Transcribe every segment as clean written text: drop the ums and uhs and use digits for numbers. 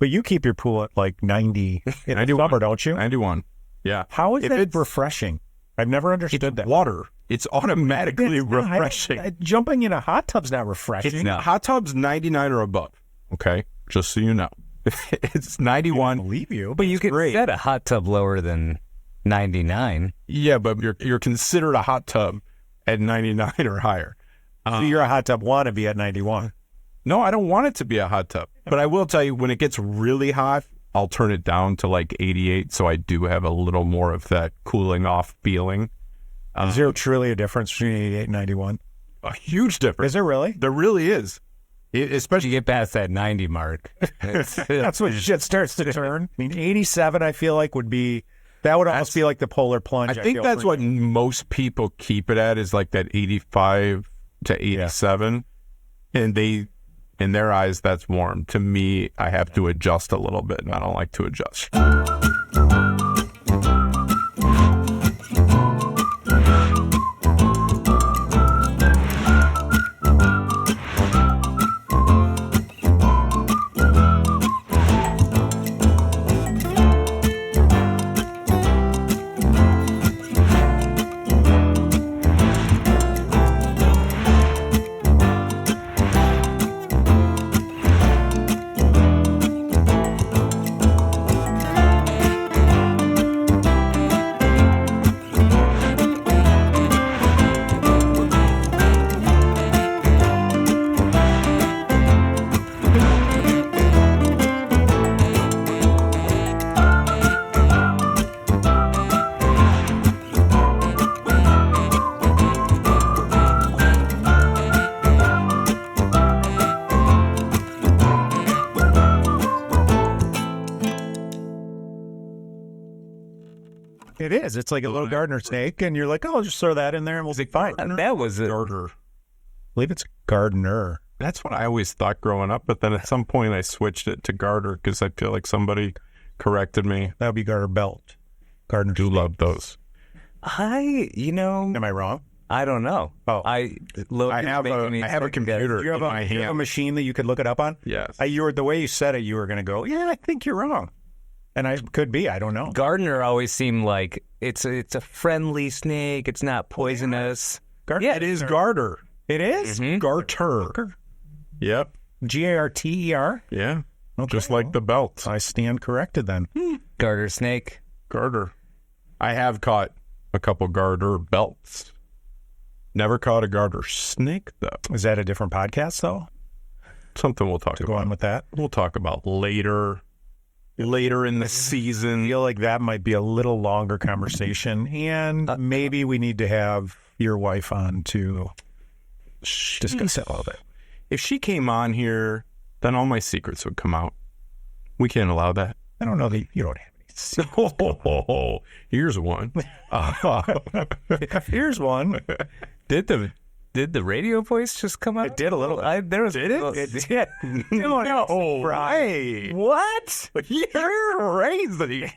But you keep your pool at like 90 in the summer, don't you? 91. Yeah. How is that refreshing? I've never understood that. Water. It's automatically refreshing. Jumping in a hot tub's not refreshing. Hot tub's 99 or above. Okay, just so you know. It's 91. I believe you. But you could set a hot tub lower than 99. Yeah, but you're considered a hot tub at 99 or higher. So you're a hot tub wannabe at 91. No, I don't want it to be a hot tub. But I will tell you, when it gets really hot, I'll turn it down to like 88, so I do have a little more of that cooling off feeling. Is there truly a difference between 88 and 91? A huge difference. Is there really? There really is. Especially you get past that 90 mark. That's when shit starts to turn. I mean, 87, I feel like would almost be like the polar plunge. I think that's what most people keep it at, is like that 85 to 87. Yeah. And in their eyes, that's warm. To me, I have to adjust a little bit, and I don't like to adjust. It is. It's like a little gardener snake, and you're like, oh, I'll just throw that in there and we'll be fine. That was a garter. I believe it's gardener. That's what I always thought growing up, but then at some point I switched it to garter because I feel like somebody corrected me. That would be garter belt. Gardener. Do love those. Am I wrong? I don't know. Oh, I have a computer. You have a machine that you could look it up on? Yes. The way you said it, you were going to go, yeah, I think you're wrong. And I could be. I don't know. Gardener always seemed like it's a friendly snake. It's not poisonous. Yeah, it is garter. It is? Mm-hmm. Garter. Yep. Garter? Yeah. Okay, just like the belt. I stand corrected then. Garter snake. Garter. I have caught a couple garter belts. Never caught a garter snake, though. Is that a different podcast, though? Something we'll talk about. Go on with that. We'll talk about later in the season. I feel like that might be a little longer conversation, and maybe we need to have your wife on to discuss that a little bit. If she came on here, then all my secrets would come out. We can't allow that. I don't know that you don't have any secrets. Here's one. Here's one. Did the radio voice just come out? It did a little. Did it? It did. No, right. What? You're crazy.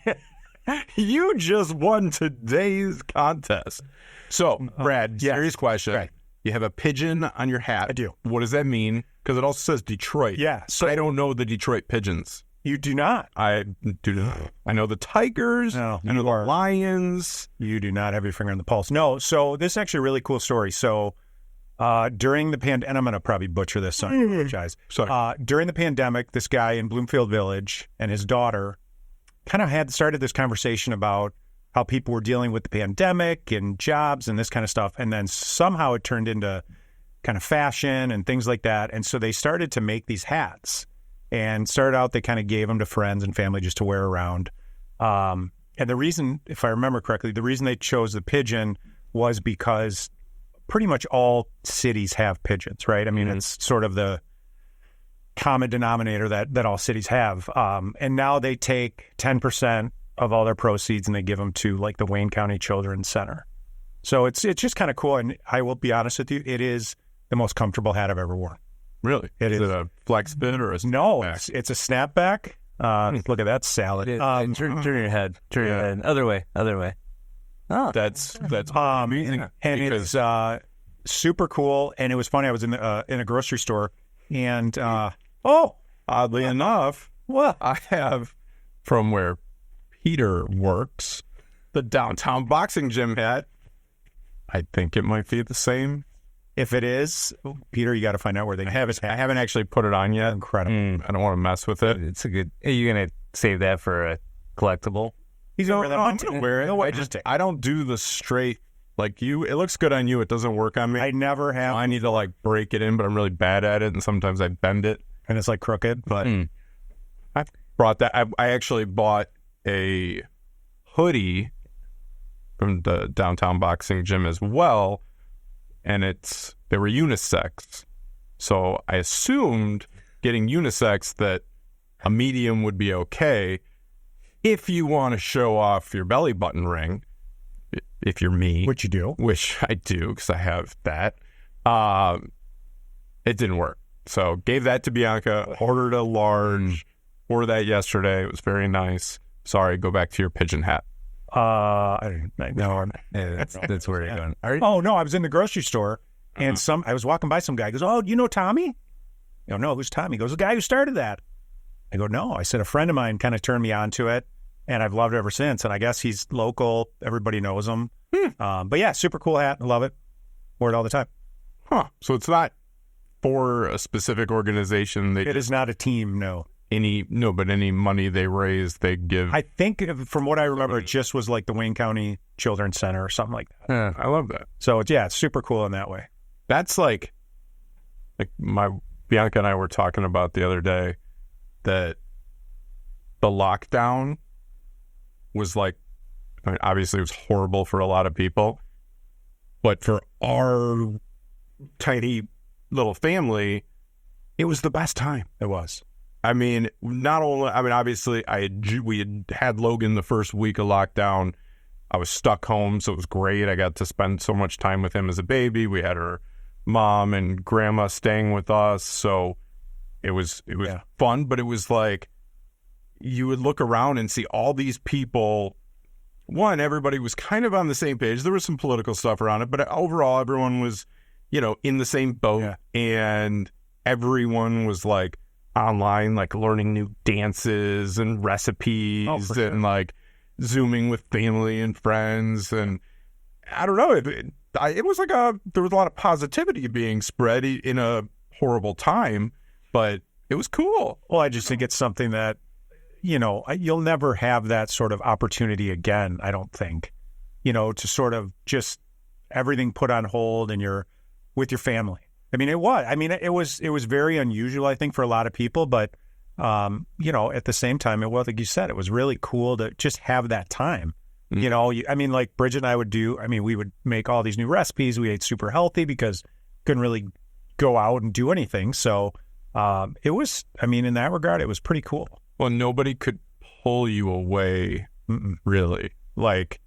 You just won today's contest. So, Brad, serious question. Right. You have a pigeon on your hat. I do. What does that mean? Because it also says Detroit. Yeah. So I don't know the Detroit pigeons. You do not. I do not. I know the Tigers. No, I know the Lions. You do not have your finger on the pulse. No. So this is actually a really cool story. So during the pandemic, and I'm going to probably butcher this, so I apologize. Sorry. During the pandemic, this guy in Bloomfield Village and his daughter kind of had started this conversation about how people were dealing with the pandemic and jobs and this kind of stuff. And then somehow it turned into kind of fashion and things like that. And so they started to make these hats, and started out, they kind of gave them to friends and family just to wear around. And the reason, if I remember correctly, the reason they chose the pigeon was because pretty much all cities have pigeons, right? I mean, it's sort of the common denominator that all cities have. And now they take 10% of all their proceeds and they give them to like the Wayne County Children's Center. So it's just kind of cool. And I will be honest with you, it is the most comfortable hat I've ever worn. Really? Is it a flex fit or a snapback? No, it's a snapback. Look at that salad. Turn your head. Turn your head. Other way. Oh, that's amazing. And it's super cool. And it was funny. I was in a grocery store, and oddly enough, What? I have from where Peter works, the downtown boxing gym hat. I think it might be the same. If it is, Peter, you got to find out where they have it. I haven't actually put it on yet. Incredible. I don't want to mess with it. It's a good. Are you gonna save that for a collectible? He's No, over there. I'm gonna wear it. No, I don't do the straight like you. It looks good on you. It doesn't work on me. I never have. I need to like break it in, but I'm really bad at it, and sometimes I bend it. And it's like crooked. But I brought that. I actually bought a hoodie from the downtown boxing gym as well, and they were unisex. So I assumed getting unisex that a medium would be okay if you want to show off your belly button ring, if you're me. Which you do. Which I do because I have that. It didn't work. So gave that to Bianca, ordered a large, wore that yesterday. It was very nice. Sorry, go back to your pigeon hat. I don't know. That's where you're going. Oh, no, I was in the grocery store, and I was walking by some guy. He goes, oh, do you know Tommy? I go, no, who's Tommy? He goes, the guy who started that. I go, no. I said, a friend of mine kind of turned me on to it, and I've loved it ever since. And I guess he's local. Everybody knows him. But yeah, super cool hat. I love it. Wear it all the time. Huh. So it's not for a specific organization. It is not a team, no. But any money they raise, they give. I think from what I remember, it just was like the Wayne County Children's Center or something like that. I love that. So it's super cool in that way. That's like my Bianca and I were talking about the other day that the lockdown was like, I mean, obviously it was horrible for a lot of people, but for our tiny little family, it was the best time. It was. I mean, obviously we had Logan the first week of lockdown. I was stuck home, so it was great. I got to spend so much time with him as a baby. We had her mom and grandma staying with us, so it was fun. But it was like you would look around and see all these people. One, everybody was kind of on the same page. There was some political stuff around it, but overall, everyone was, in the same boat, and everyone was like online, like learning new dances and recipes and like Zooming with family and friends. And I don't know, it was like there was a lot of positivity being spread in a horrible time, but it was cool. Well, I just think it's something that, you'll never have that sort of opportunity again, I don't think, to sort of just everything put on hold and you're with your family. I mean, it was very unusual, I think, for a lot of people, but, at the same time, like you said, it was really cool to just have that time. Like Bridget and I we would make all these new recipes. We ate super healthy because couldn't really go out and do anything. So it was, in that regard, it was pretty cool. Well, nobody could pull you away, really. Like,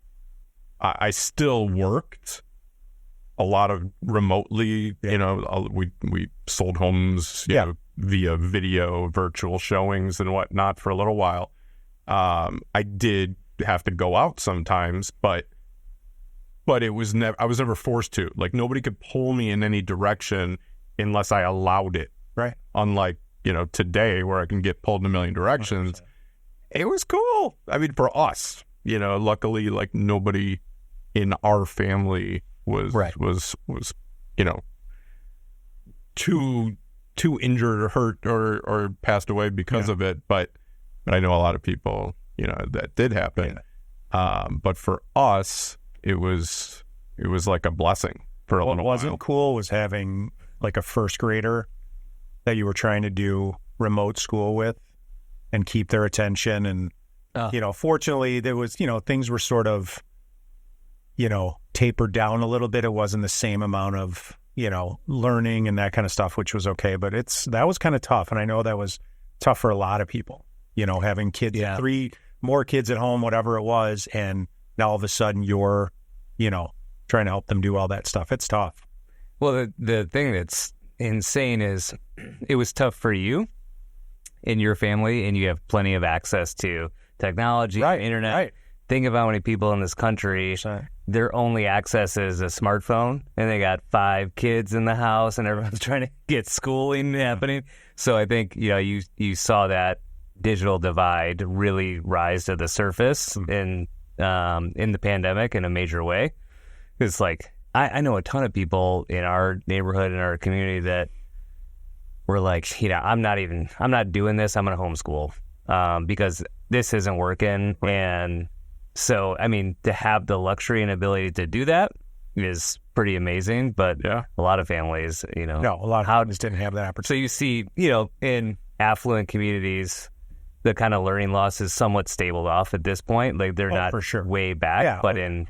I still worked a lot of remotely, we sold homes, via video, virtual showings and whatnot for a little while. I did have to go out sometimes, but I was never forced to. Like, nobody could pull me in any direction unless I allowed it. Right. Unlike, today where I can get pulled in a million directions. 100%. It was cool. I mean, for us, luckily, like, nobody in our family was too injured or hurt or passed away because of it. But I know a lot of people, that did happen. Yeah. But for us, it was like a blessing for a little while. What wasn't cool was having like a first grader that you were trying to do remote school with and keep their attention. And, fortunately there was, things were sort of, tapered down a little bit. It wasn't the same amount of, learning and that kind of stuff, which was okay. But that was kind of tough. And I know that was tough for a lot of people, having kids, 3 more kids at home, whatever it was. And now all of a sudden you're, trying to help them do all that stuff. It's tough. Well, the thing that's insane is it was tough for you and your family, and you have plenty of access to technology, internet. Right. Think about how many people in this country, their only access is a smartphone, and they got 5 kids in the house, and everyone's trying to get schooling happening. So I think, you saw that digital divide really rise to the surface in the pandemic in a major way. It's like, I know a ton of people in our neighborhood, in our community that were like, you know, I'm not doing this. I'm going to homeschool because this isn't working. And so, I mean, to have the luxury and ability to do that is pretty amazing. But a lot of families, you know. No, a lot of families didn't have that opportunity. So you see, you know, in affluent communities, the kind of learning loss is somewhat stabled off at this point. Like they're not for sure. way back, but in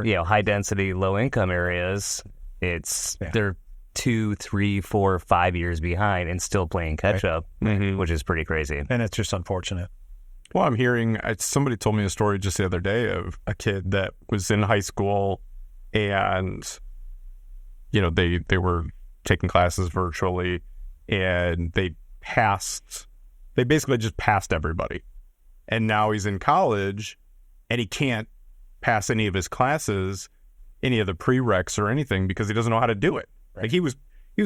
you know, high density, low income areas, they're 2, 3, 4, 5 years behind and still playing catch up, which is pretty crazy. And it's just unfortunate. Well, I'm hearing somebody told me a story just the other day of a kid that was in high school, and you know they were taking classes virtually, and they basically just passed everybody, and now he's in college, and he can't pass any of his classes, any of the prereqs or anything because he doesn't know how to do it. Like he was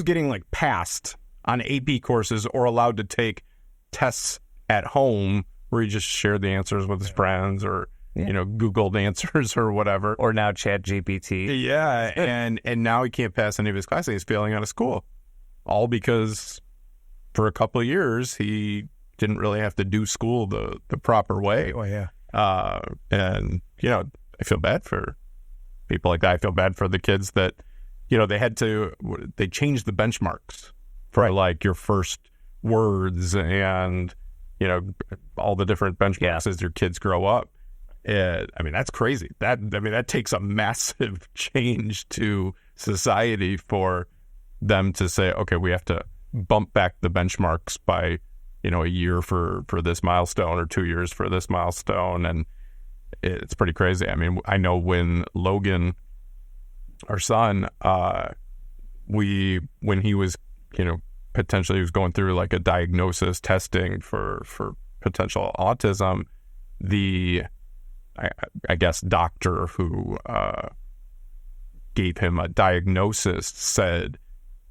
getting like passed on AP courses or allowed to take tests at home where he just shared the answers with his friends or you know, Googled answers or whatever. Or now ChatGPT. Yeah, and now he can't pass any of his classes. He's failing out of school. All because for a couple of years he didn't really have to do school the proper way. Oh, yeah. And, you know, I feel bad for people like that. I feel bad for the kids that, you know, they changed the benchmarks for like your first words and, you know, all the different benchmarks as your kids grow up. I mean, that's crazy. That takes a massive change to society for them to say, okay, we have to bump back the benchmarks by, you know, a year for this milestone or 2 years for this milestone. And it's pretty crazy. I mean, I know when Logan, our son, when he was, you know, potentially he was going through like a diagnosis testing for potential autism, I guess doctor who gave him a diagnosis said,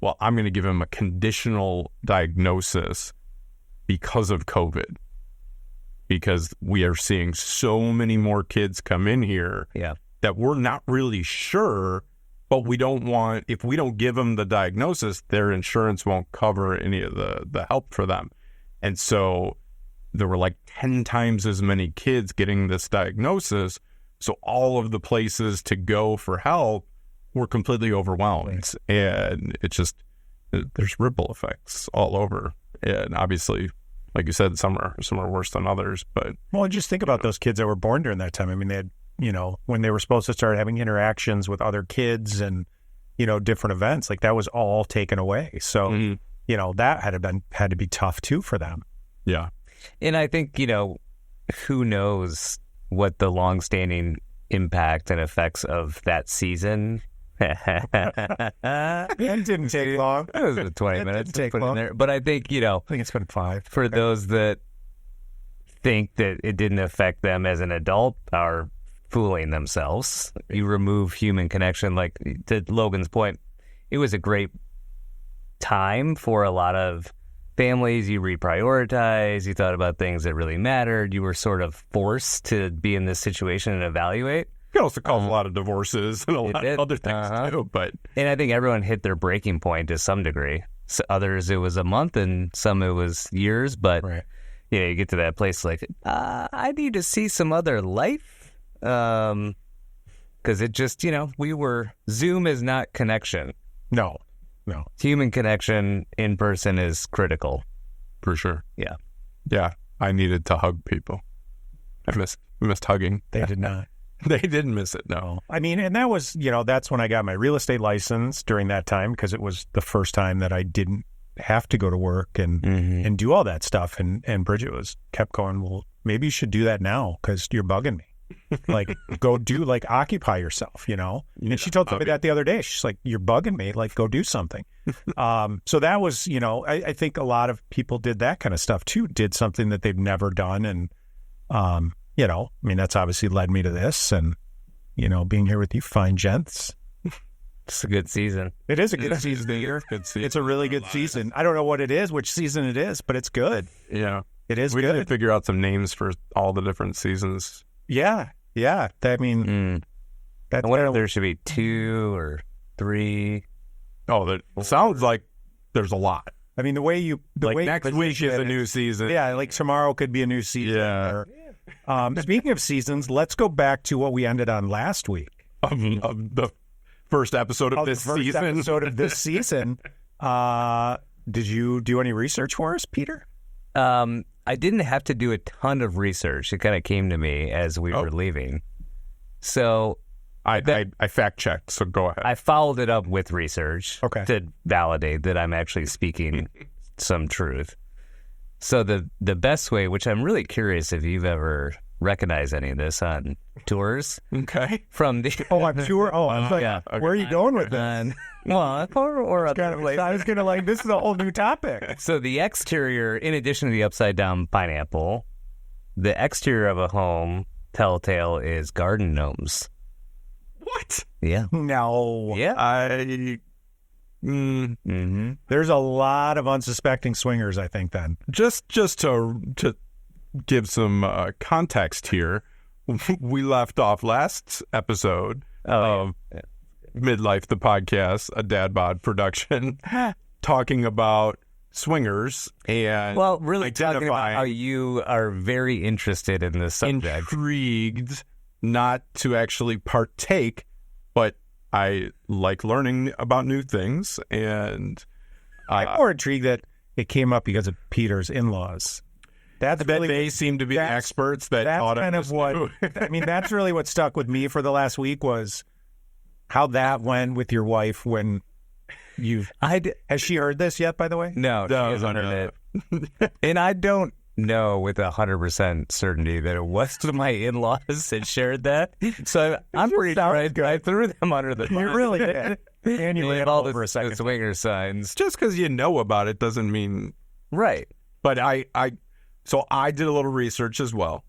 well, I'm going to give him a conditional diagnosis because of COVID, because we are seeing so many more kids come in here that we're not really sure, but we don't want, if we don't give them the diagnosis, their insurance won't cover any of the help for them. And so there were like 10 times as many kids getting this diagnosis. So all of the places to go for help were completely overwhelmed. And it's just, there's ripple effects all over. And obviously, like you said, some are worse than others. But well, just think about those kids that were born during that time. I mean, they had, you know, when they were supposed to start having interactions with other kids and, you know, different events, like that was all taken away. So, you know, that had to be tough too for them. Yeah. And I think, you know, who knows what the longstanding impact and effects of that season. It didn't take long. It was 20 minutes to put long. in there. But I think, you know, I think it's been 5. For those that think that it didn't affect them as an adult are fooling themselves. You remove human connection. Like to Logan's point, it was a great time for a lot of families. You reprioritize, you thought about things that really mattered. You were sort of forced to be in this situation and evaluate. It also caused a lot of divorces and a lot of other things too. And I think everyone hit their breaking point to some degree. So others, it was a month, and some it was years. But you know, you get to that place like, I need to see some other life. Because it just, you know, Zoom is not connection. No. Human connection in person is critical. For sure. Yeah. Yeah. I needed to hug people. I missed hugging. They did not. They didn't miss it, no. I mean, and that was, you know, that's when I got my real estate license during that time, because it was the first time that I didn't have to go to work and do all that stuff. And Bridget kept going, well, maybe you should do that now because you're bugging me. Like, go do, like, occupy yourself, you know? And she told me that the other day. She's like, you're bugging me. Like, go do something. So that was, you know, I think a lot of people did that kind of stuff too, did something that they've never done. And, you know, I mean, that's obviously led me to this and, you know, being here with you fine gents. It's a good season. It is a good season here. It's a really good season. I don't know what it is, which season it is, but it's good. Yeah. It is we good. got to figure out some names for all the different seasons. Yeah. I mean, I wonder if there should be 2 or 3. Oh, that sounds like there's a lot. I mean, the way next week is a new season. Yeah, like tomorrow could be a new season. Yeah. Speaking of seasons, let's go back to what we ended on last week. Of the first episode of this season. Episode of this season. Did you do any research for us, Peter? I didn't have to do a ton of research. It kind of came to me as we were leaving. So I fact checked, so go ahead. I followed it up with research to validate that I'm actually speaking some truth. So the best way, which I'm really curious if you've ever recognized any of this on tours. Okay. From the on tour? Oh, I was like, where are you going with this? Well, or other places. I was going to this is a whole new topic. So the exterior, in addition to the upside down pineapple, the exterior of a home, telltale, is garden gnomes. What? Yeah. No. Yeah. There's a lot of unsuspecting swingers, I think, then. Just to give some context here, we left off last episode of Midlife, the podcast, a dad bod production, talking about swingers and really talking about how you are very interested in this subject. Intrigued not to actually partake, but I like learning about new things, and I'm more intrigued that it came up because of Peter's in-laws. They seem to be the experts that taught kind of what I mean. That's really what stuck with me for the last week was how that went with your wife when has she heard this yet? By the way, no, she hasn't heard it, and I don't know with 100% certainty that it was my in-laws that shared that. So I'm pretty sure I threw them under the bus. You really did. And you had all the swinger signs. Just because you know about it doesn't mean right. But so I did a little research as well.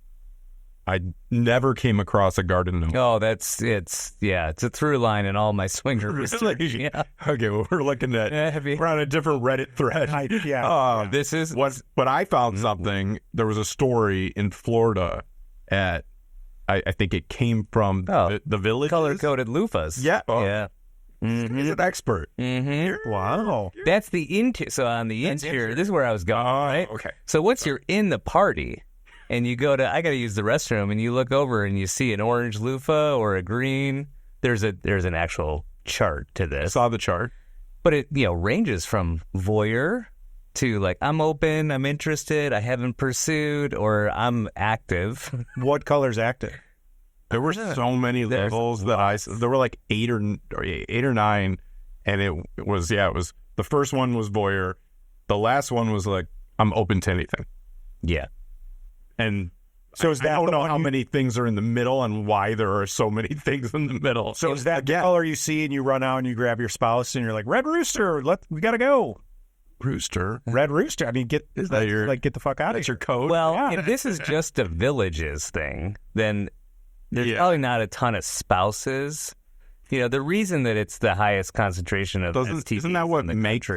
I never came across a garden gnome. Oh, it's a through line in all my swinger research. Yeah. Okay, well, we're looking at we're on a different Reddit thread. This is but I found something. There was a story in Florida at I think it came from the village. Color-coded loofahs. Yeah. Yeah. He's an expert. Mm-hmm. Wow. That's the interior. So on the interior, this is where I was going. Right? Okay. So once you're in the party and you go to, I got to use the restroom, and you look over and you see an orange loofah or a green. There's an actual chart to this. I saw the chart, but it ranges from voyeur to like I'm open, I'm interested, I haven't pursued, or I'm active. What color's active? There were so many levels there were like 8 or 9, and it was the first one was voyeur, the last one was like I'm open to anything. Yeah, and so is that I don't know how many things are in the middle and why there are so many things in the middle. So is that the color you see and you run out and you grab your spouse and you're like red rooster, we gotta go. Rooster, red rooster. I mean, get the fuck out of here. That's your code. Well, if this is just a villages thing, then there's probably not a ton of spouses. The reason that it's the highest concentration of STDs isn't that what makes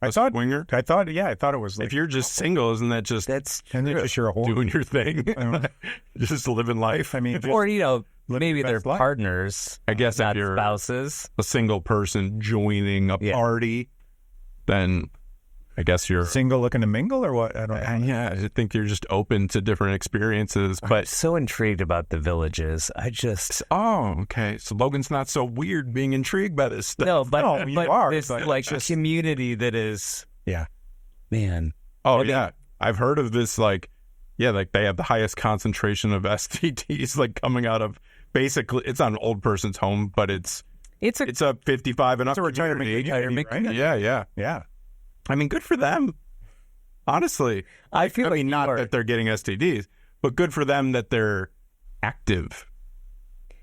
I thought swinger? I thought it was like, if you're just single, isn't that just you're a whore doing your thing, just living life? I mean, or maybe they're partners. I guess not if you're spouses, a single person joining a party, then I guess you're single looking to mingle, or what? I don't know. Yeah, I think you're just open to different experiences. But I'm so intrigued about the villages. Okay. So Logan's not so weird being intrigued by this stuff. No, but you are. This community that is, man. Oh yeah, I've heard of this. Like they have the highest concentration of STDs like coming out of basically it's not an old person's home, but it's a 55 and up. It's a retirement community. Yeah. I mean, good for them. Honestly, I feel not that they're getting STDs, but good for them that they're active.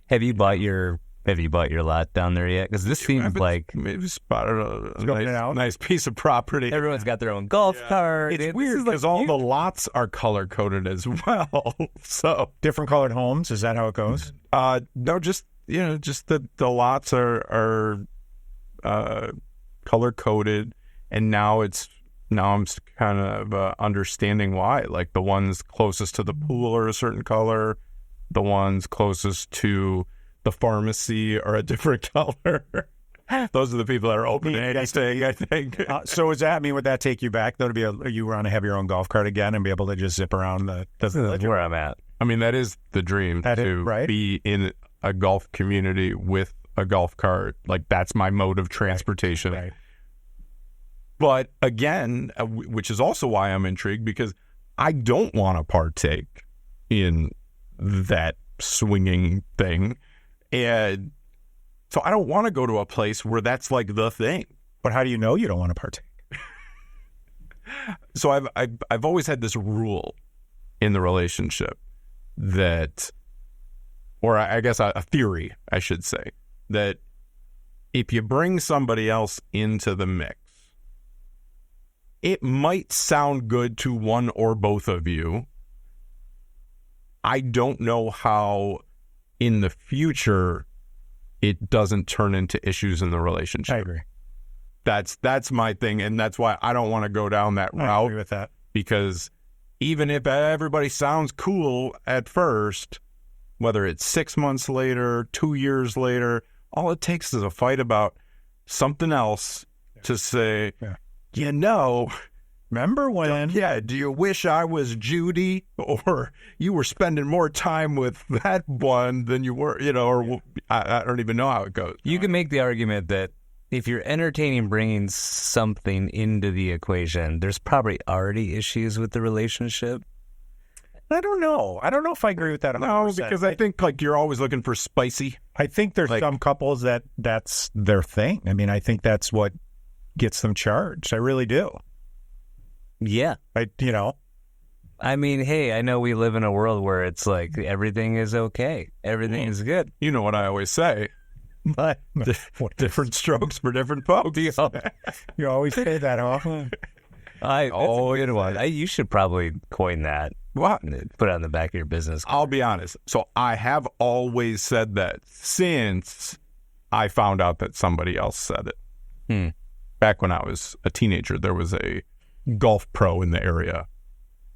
Have you bought your lot down there yet? Because this seems like maybe spotted a nice piece of property. Everyone's got their own golf cart. It's weird because all the lots are color coded as well. So different colored homes. Is that how it goes? No, just the lots are color coded. And now it's now I'm kind of understanding why. Like the ones closest to the pool are a certain color, the ones closest to the pharmacy are a different color. Those are the people that are opening anything, I think. So does that mean, would that take you back, though, to you want to have your own golf cart again and be able to just zip around the village? Where I'm at. I mean, that is the dream, be in a golf community with a golf cart. Like, that's my mode of transportation. Right. But again, which is also why I'm intrigued, because I don't want to partake in that swinging thing. And so I don't want to go to a place where that's like the thing. But how do you know you don't want to partake? So I've always had this rule in the relationship that, or I guess a theory, I should say, that if you bring somebody else into the mix, it might sound good to one or both of you. I don't know how in the future it doesn't turn into issues in the relationship. I agree. That's my thing, and that's why I don't want to go down that route. I agree with that. Because even if everybody sounds cool at first, whether it's 6 months later, 2 years later, all it takes is a fight about something else to say, you know, remember when? Yeah, do you wish I was Judy, or you were spending more time with that one than you were, or I don't even know how it goes. You can make the argument that if you're entertaining bringing something into the equation, there's probably already issues with the relationship. I don't know. I don't know if I agree with that 100%. No, because I think like you're always looking for spicy. I think there's some couples that's their thing. I mean, I think that's what gets them charged. I really do. Yeah. I mean, hey, I know we live in a world where it's like everything is okay. Everything is good. You know what I always say. But different strokes for different folks. You always say that, huh? That's a good one. You should probably coin that. What? Put it on the back of your business card. I'll be honest. So I have always said that since I found out that somebody else said it. Back when I was a teenager, there was a golf pro in the area,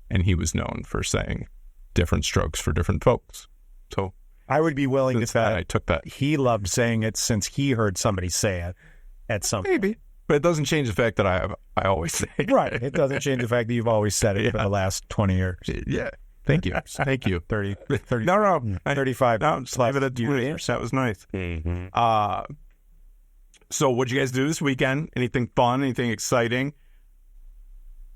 and he was known for saying different strokes for different folks. So I would be willing to say I took that. He loved saying it since he heard somebody say it at some point. Maybe. But it doesn't change the fact that I always say it. Right. It doesn't change the fact that you've always said it for the last 20 years. Yeah. Thank you. Thank you. 30. No. 35. No, just leave it at 20 years. That was nice. Mm-hmm. So what'd you guys do this weekend? Anything fun? Anything exciting?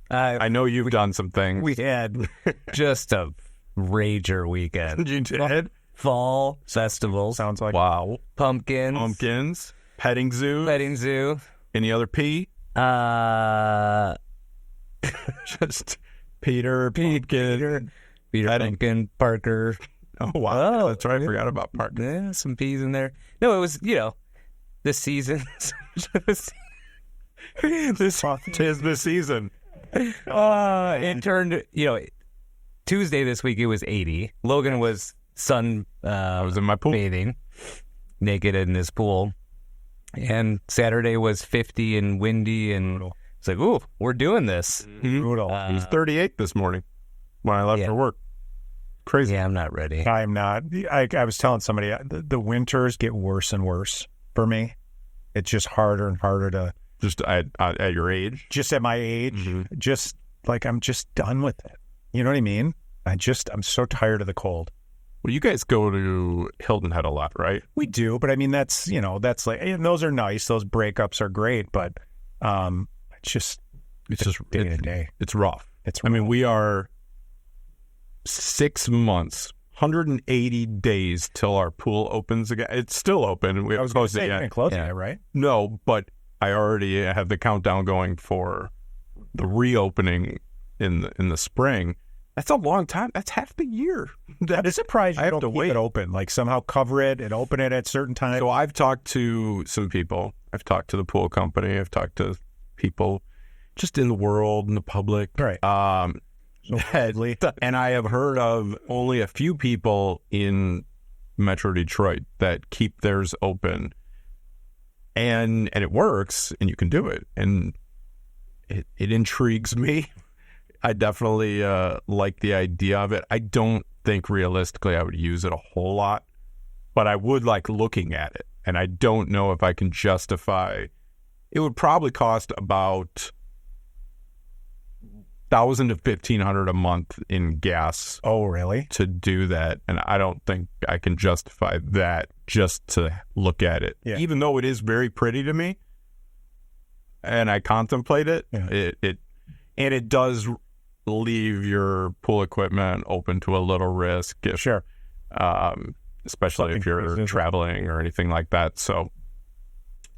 I know you've done some things. We had just a rager weekend. You did? Fall festivals. Sounds like. Wow. Pumpkins. Petting zoo. Any other P? Just Peter, Pumpkin, Pumpkin, Parker. Oh, wow. That's right. I forgot about Parker. Yeah, some P's in there. No, it was, this season. Tis the season. It turned, Tuesday this week it was 80. Logan was I was in my pool bathing, naked in his pool. And Saturday was 50 and windy, and it's like, ooh, we're doing this. Brutal. He was 38 this morning when I left for work. Crazy. Yeah, I'm not ready. I'm not. I was telling somebody, the winters get worse and worse for me. It's just harder and harder to... Just at your age? Just at my age. Just like, I'm just done with it. You know what I mean? I'm so tired of the cold. Well, you guys go to Hilton Head a lot, right? We do, but I mean, that's like, and those are nice. Those breakups are great, but it's just day to day. It's rough. It's rough. I mean, we are 6 months, 180 days till our pool opens again. It's still open. We haven't closed it yet. Close it, right? No, but I already have the countdown going for the reopening in the spring. That's a long time. That's half the year. That is surprising. I have to wait. It open, like somehow cover it and open it at certain times. So I've talked to some people. I've talked to the pool company. I've talked to people just in the world, in the public. Right. And I have heard of only a few people in Metro Detroit that keep theirs open. And it works, and you can do it. And it intrigues me. I definitely like the idea of it. I don't think realistically I would use it a whole lot, but I would like looking at it. And I don't know if I can justify. It would probably cost about $1,000 to $1,500 a month in gas. Oh, really? To do that, and I don't think I can justify that just to look at it. Yeah. Even though it is very pretty to me, and I contemplate it, it does leave your pool equipment open to a little risk. Sure. Especially if you're traveling or anything like that. So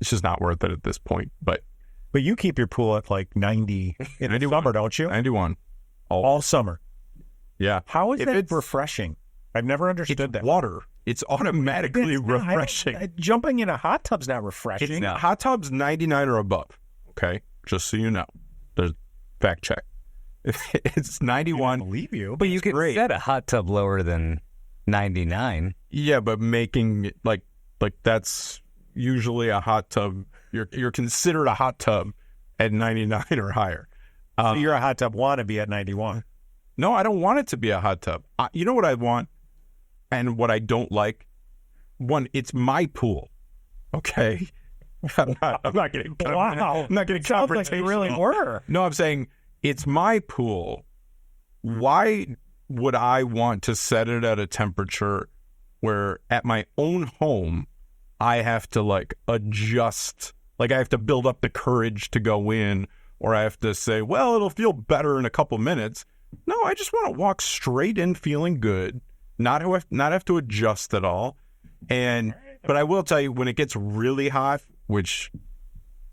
it's just not worth it at this point. But you keep your pool at like 90 in the summer, don't you? 91. All summer. Yeah. How is that refreshing? I've never understood that. Water. It's automatically refreshing. Jumping in a hot tub's not refreshing. Hot tub's 99 or above. Okay. Just so you know. There's fact check. It's 91. I believe you. But you can set a hot tub lower than 99. Yeah, but making it like that's usually a hot tub. You're considered a hot tub at 99 or higher. So you're a hot tub wannabe at 91. No, I don't want it to be a hot tub. You know what I want and what I don't like? One, it's my pool. Okay. I'm not getting wow. I'm not getting confrontational. Like they really were. No, I'm saying it's my pool. Why would I want to set it at a temperature where at my own home I have to like adjust, like I have to build up the courage to go in, or I have to say, well, it'll feel better in a couple minutes. No, I just want to walk straight in feeling good, not have to adjust at all. But I will tell you, when it gets really hot, which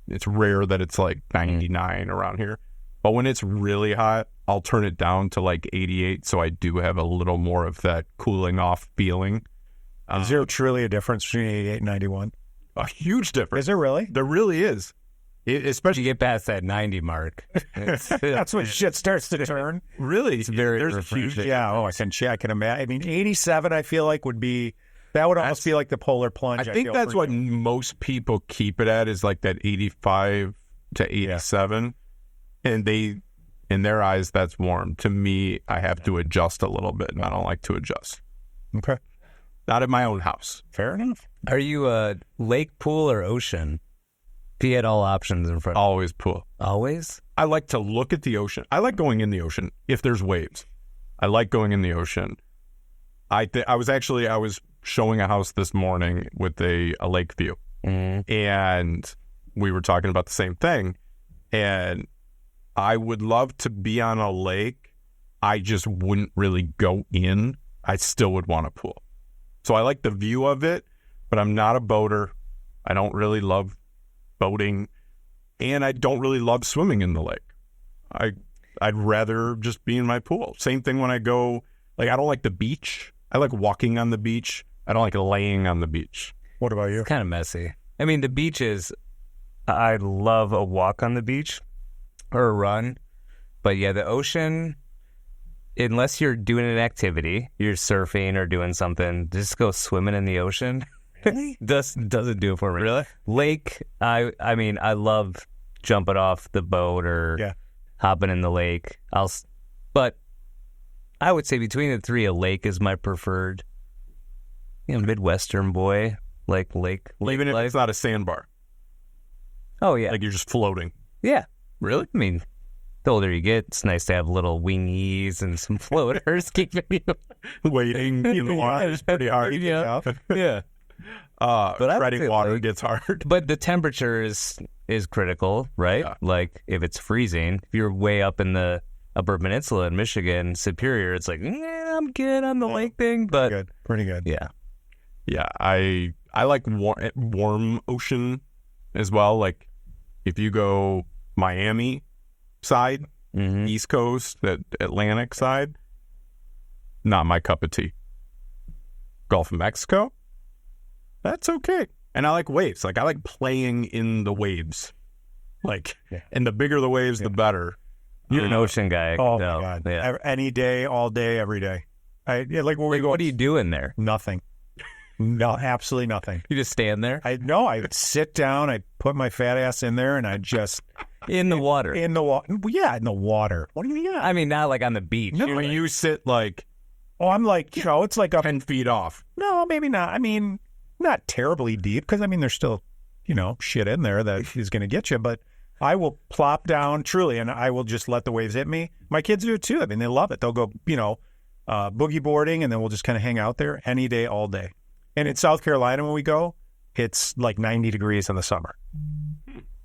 it's rare that it's like 99 around here, but when it's really hot, I'll turn it down to like 88, so I do have a little more of that cooling off feeling. Is there truly a difference between 88 and 91? A huge difference. Is there really? There really is. Especially you get past that 90 mark. That's when shit starts to turn. Really? It's very refreshing. Yeah, I can imagine. I mean, 87 I feel like would almost be like the polar plunge. I think that's what most people keep it at, is like that 85 to 87. And in their eyes, that's warm. To me, I have to adjust a little bit, and I don't like to adjust. Okay. Not at my own house. Fair enough. Are you a lake, pool, or ocean? If you had all options in front of you. Always pool. Always? I like to look at the ocean. I like going in the ocean if there's waves. I like going in the ocean. I was showing a house this morning with a lake view. Mm-hmm. And we were talking about the same thing. And I would love to be on a lake. I just wouldn't really go in. I still would want a pool. So I like the view of it, but I'm not a boater. I don't really love boating, and I don't really love swimming in the lake. I'd rather just be in my pool. Same thing when I go, like, I don't like the beach. I like walking on the beach. I don't like laying on the beach. What about you? It's kind of messy. I mean, the beaches, I love a walk on the beach or a run, but yeah, the ocean, unless you're doing an activity, you're surfing or doing something, just go swimming in the ocean. Really? Doesn't do it for me. Really? Lake, I mean, I love jumping off the boat or hopping in the lake. But I would say between the three, a lake is my preferred. Midwestern boy, like lake Even if life. it's not a sandbar. Oh yeah, like you're just floating. Yeah. Really? I mean, the older you get, it's nice to have little wingies and some floaters keeping you waiting in the water is pretty hard. Yeah. But treading water gets hard. But the temperature is critical, right? Yeah. Like if it's freezing, if you're way up in the Upper Peninsula in Michigan, Superior, it's like, I'm good on the lake thing, but pretty good. Yeah. Yeah, I like warm ocean as well. Like if you go Miami side, East Coast, the Atlantic side, not my cup of tea. Gulf of Mexico, that's okay. And I like waves. Like I like playing in the waves. Like, and the bigger the waves, the better. You're an ocean guy. Oh my God. Yeah. Any day, all day, every day. What do you do in there? Nothing. No, absolutely nothing. You just stand there? I would sit down, I'd put my fat ass in there, and I'd just In the water. In the water. Yeah, in the water. What do you mean? I mean, not like on the beach. No, you sit like, I'm like, it's like up 10 feet off. No, maybe not. I mean, not terribly deep because, I mean, there's still, shit in there that is going to get you. But I will plop down, truly, and I will just let the waves hit me. My kids do it too. I mean, they love it. They'll go, boogie boarding, and then we'll just kind of hang out there any day, all day. And in South Carolina, when we go, it's like 90 degrees in the summer.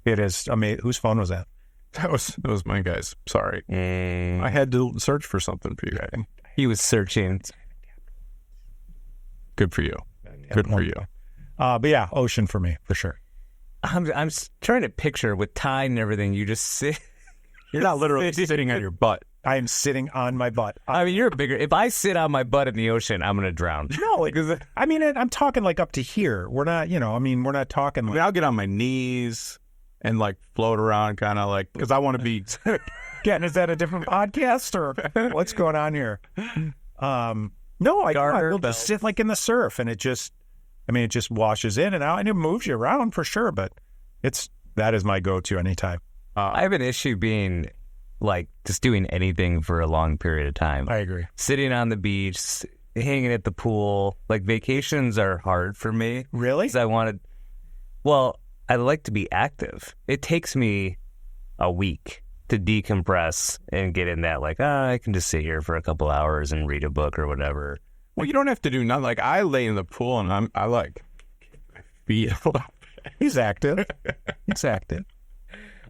It is amazing. Whose phone was that? That was my guy's. Sorry. I had to search for something for you guys. He was searching. Good for you. Good for you. But yeah, ocean for me, for sure. I'm trying to picture with tide and everything. You just sit. You're not literally sitting on your butt. I am sitting on my butt. I mean, you're bigger. If I sit on my butt in the ocean, I'm going to drown. No, I mean, I'm talking like up to here. We're not, we're not talking. Like, I'll get on my knees and like float around, kind of like, because I want to be. Again, is that a different podcast or what's going on here? No, I'll just sit like in the surf, and it just washes in and out, and it moves you around for sure. But that is my go-to anytime. I have an issue being like just doing anything for a long period of time. I agree. Sitting on the beach, hanging at the pool. Like vacations are hard for me. Really? Because I like to be active. It takes me a week to decompress and get in that I can just sit here for a couple hours and read a book or whatever. Well, you don't have to do nothing. Like I lay in the pool and I feel. He's active. He's active.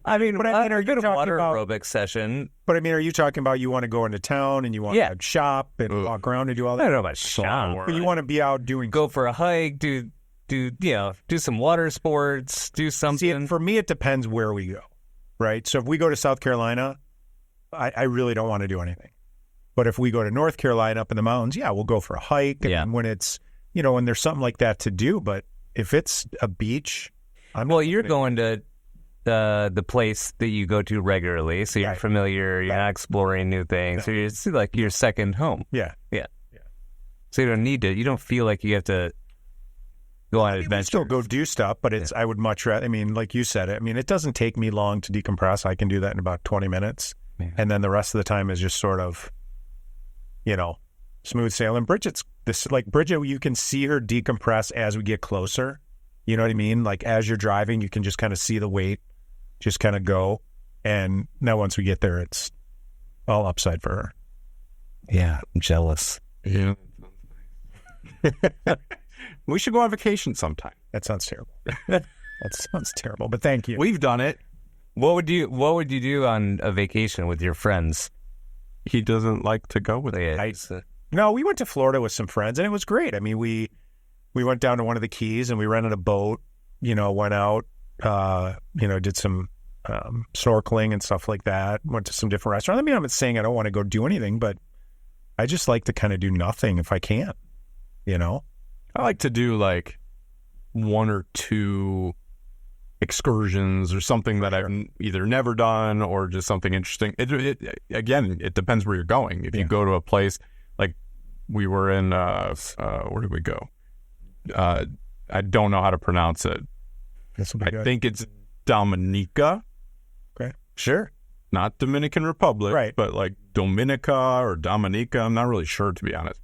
I mean, but I mean, are you talking water about aerobic session? But I mean, are you talking about you want to go into town and you want to shop and walk around and do all that? I don't know about shop. But you want to be out go for a hike, do some water sports, do something. See, for me, it depends where we go, right? So if we go to South Carolina, I really don't want to do anything. But if we go to North Carolina up in the mountains, we'll go for a hike. And when it's, when there's something like that to do. But if it's a beach, you're going to the place that you go to regularly, so you're familiar. You're not exploring new things. So it's like your second home. Yeah. So you don't feel like you have to go on adventures. Still go do stuff, but I would much rather. I mean, like you said, it doesn't take me long to decompress. I can do that in about 20 minutes, and then the rest of the time is just sort of, smooth sailing. Bridget, you can see her decompress as we get closer. You know what I mean? Like as you're driving, you can just kind of see the weight just kind of go. And now once we get there, it's all upside for her. Yeah, I'm jealous. Yeah. We should go on vacation sometime. That sounds terrible. That sounds terrible, but thank you. We've done it. What would you do on a vacation with your friends? He doesn't like to go with it. No, we went to Florida with some friends, and it was great. I mean, we went down to one of the Keys, and we rented a boat, went out, did some snorkeling and stuff like that, went to some different restaurants. I mean, I'm not saying I don't want to go do anything, but I just like to kind of do nothing if I can, I like to do like one or two excursions or something that I've either never done or just something interesting. It depends where you're going. If you go to a place like we were in, where did we go? I don't know how to pronounce it. I think it's Dominica. Okay, sure. Not Dominican Republic, right? But like Dominica or Dominica. I'm not really sure, to be honest.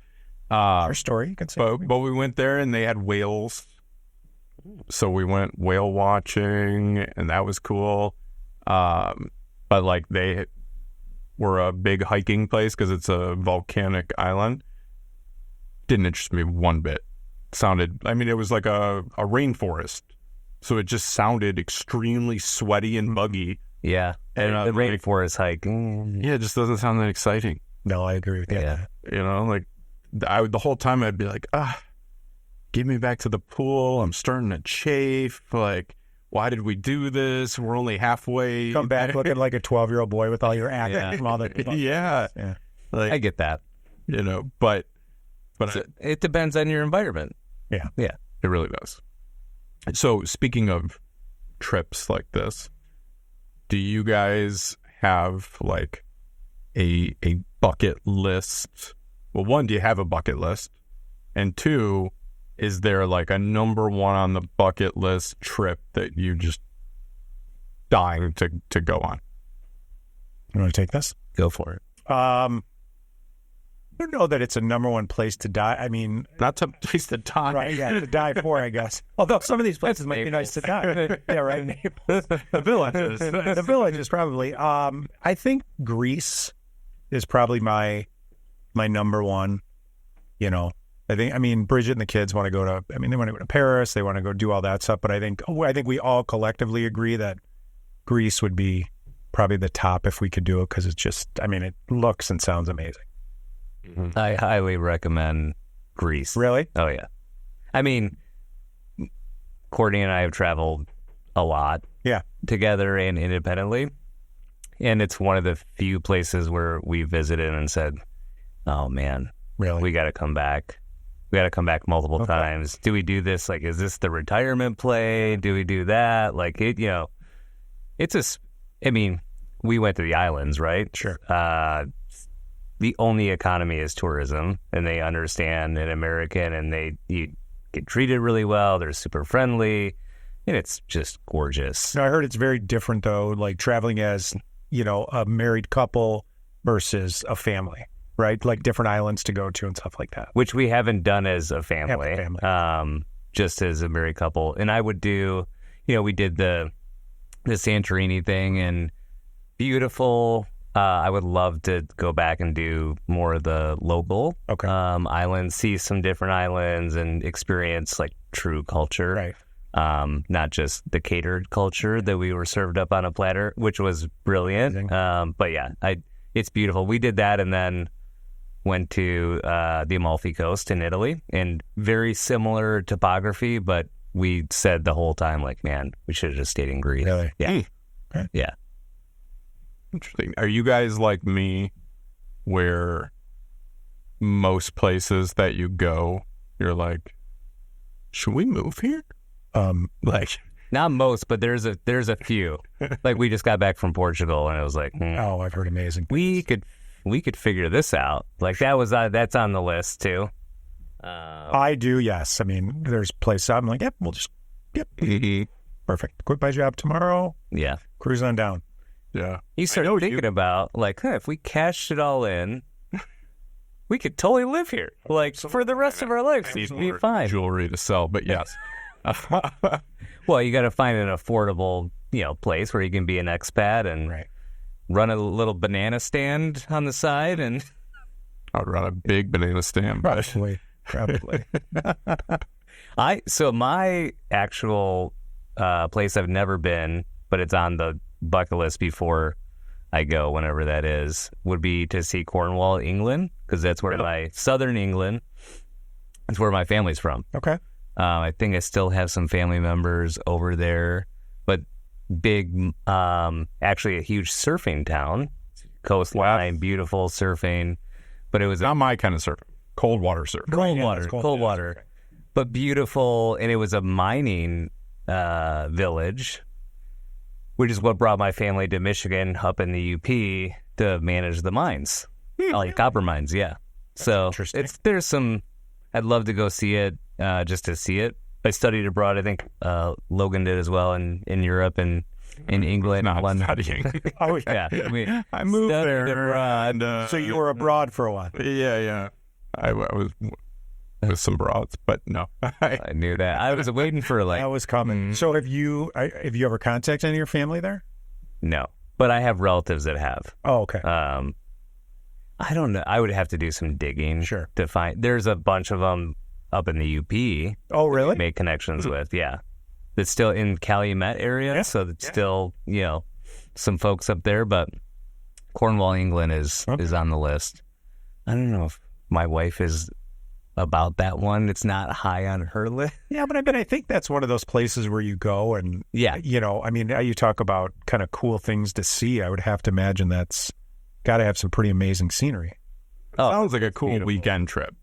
Our story, you can say. But we went there and they had whales. So we went whale watching, and that was cool. But like they were a big hiking place because it's a volcanic island. Didn't interest me one bit. It was like a rainforest. So it just sounded extremely sweaty and muggy. Yeah. And the rainforest hike. Yeah, it just doesn't sound that exciting. No, I agree with you. Yeah. The whole time I'd be like, get me back to the pool. I'm starting to chafe. Like, why did we do this? We're only halfway. Come back looking like a 12-year-old boy with all your acne from all the yeah. Like, I get that. But it depends on your environment. Yeah. Yeah. It really does. So speaking of trips like this, do you guys have like a bucket list? Well, one, do you have a bucket list? And two, is there like a number one on the bucket list trip that you just dying to go on. You want to take this? Go for it. I don't know that it's a number one place to die. I mean, Not a place to die. right? Yeah, to die for, I guess. Although some of these places might be nice to die. Yeah, right. Naples, the villages. The villages probably. I think Greece is probably my number one. You know, I mean, Bridget and the kids want to go to. I mean, they want to go to Paris. They want to go do all that stuff. But I think we all collectively agree that Greece would be probably the top if we could do it, because it's just. I mean, it looks and sounds amazing. Mm-hmm. I highly recommend Greece. Really? Oh yeah. I mean, Courtney and I have traveled a lot. Yeah. Together and independently, and it's one of the few places where we visited and said, "Oh man, really, we got to come back. We got to come back multiple times. Do we do this? Like, is this the retirement play? Do we do that? Like, it, you know, it's a. I mean, we went to the islands, right? Sure. The only economy is tourism, and they understand an American, and you get treated really well. They're super friendly, and it's just gorgeous. Now, I heard it's very different though, like traveling as, you know, a married couple versus a family, right? Like different islands to go to and stuff like that. Which we haven't done as a family, just as a married couple. And I would do, you know, we did the Santorini thing, and beautiful. I would love to go back and do more of the local islands, see some different islands, and experience like true culture. Right. Not just the catered culture that we were served up on a platter, which was brilliant. But yeah, it's beautiful. We did that and then went to the Amalfi Coast in Italy, and very similar topography, but we said the whole time, like, man, we should have just stayed in Greece. Really? Yeah. Okay. Yeah. Interesting. Are you guys like me, where most places that you go, you're like, should we move here? Like, not most, but there's a few. Like, we just got back from Portugal, and it was like, oh, I've heard amazing. We could figure this out. Like, that's on the list too. I do, yes. I mean, there's places I'm like, yep, we'll just, yep, perfect. Quit my job tomorrow. Yeah, cruise on down. Yeah. You start thinking about, like, if we cashed it all in, we could totally live here, like, for the rest of our lives. It'd be fine. Jewelry to sell, but yes. Well, you got to find an affordable, you know, place where you can be an expat and run a little banana stand on the side, and I'd run a big banana stand. Probably. So my actual place I've never been, but it's on the bucket list before I go, whenever that is, would be to see Cornwall, England, because that's where southern England, that's where my family's from. Okay. I think I still have some family members over there, but big, actually a huge surfing town, coastline, beautiful surfing, but it was not my kind of surfing. Cold water surfing. Cold water, but beautiful, and it was a mining village, which is what brought my family to Michigan, up in the UP, to manage the mines, like copper mines. Yeah. So there's some. I'd love to go see it, just to see it. I studied abroad. I think Logan did as well in Europe and in England. Not London. studying. Oh yeah, I moved there abroad. So you were abroad for a while. Yeah. I was with some broads, but no. I knew that. I was waiting for like that was coming. So have you ever contacted any of your family there? No, but I have relatives that have. Oh, okay. I don't know. I would have to do some digging to find. There's a bunch of them up in the UP. Oh, really? Make connections with, yeah. It's still in Calumet area, so it's still, you know, some folks up there. But Cornwall, England is on the list. I don't know if my wife is about that one. It's not high on her list. Yeah, but I think that's one of those places where you go and, you know, I mean, you talk about kind of cool things to see. I would have to imagine that's got to have some pretty amazing scenery. Oh, sounds like a cool weekend trip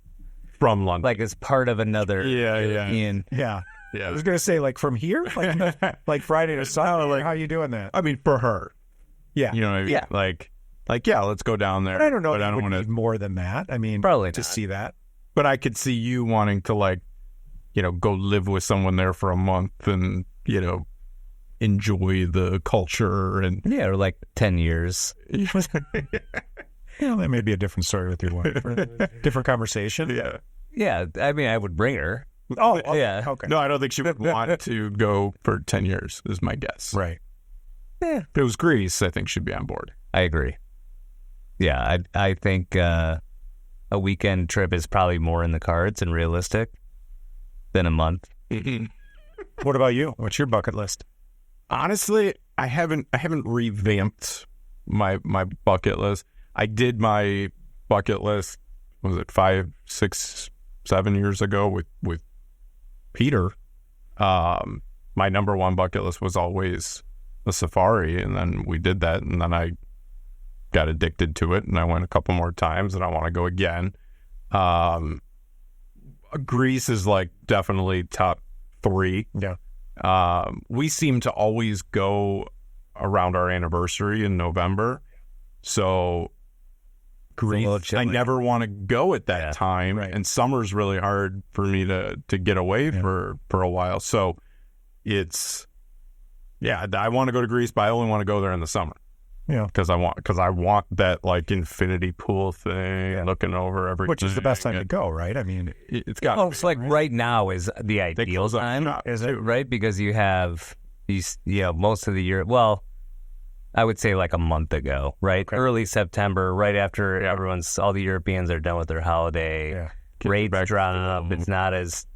from London. Like as part of another. Yeah. I was going to say, like, from here? Like Friday to Sunday? Like, how are you doing that? I mean, for her. Yeah. You know what I mean? Yeah. Like, yeah, let's go down there. But I don't know. But I don't want to more than that. I mean, probably to see that. But I could see you wanting to, like, you know, go live with someone there for a month and, you know, enjoy the culture and or like 10 years. Well, that may be a different story with your wife. Different conversation. Yeah. Yeah, I mean, I would bring her. Oh, okay. Yeah. Okay. No, I don't think she would want to go for 10 years, is my guess. Right. Yeah. If it was Greece, I think she'd be on board. I agree. Yeah, I think a weekend trip is probably more in the cards and realistic than a month. What about you? What's your bucket list? Honestly, I haven't revamped my bucket list. I did my bucket list, was it 5, 6, 7 years ago with Peter. My number one bucket list was always a safari, and then we did that, and then I got addicted to it, and I went a couple more times, and I want to go again. Greece is like definitely top 3. Yeah. We seem to always go around our anniversary in November, so Greece, I never want to go at that time, right. And summer's really hard for me to get away for a while. So it's, I want to go to Greece, but I only want to go there in the summer. Yeah, because I want that like infinity pool thing, looking over everything, which is the best time to go, right? I mean, it's got. Oh, it's like right now is the ideal time, is it? Right? Because you have these, most of the year. Well, I would say like a month ago, right? Okay. Early September, right after all the Europeans are done with their holiday. Rates drop up. It's not as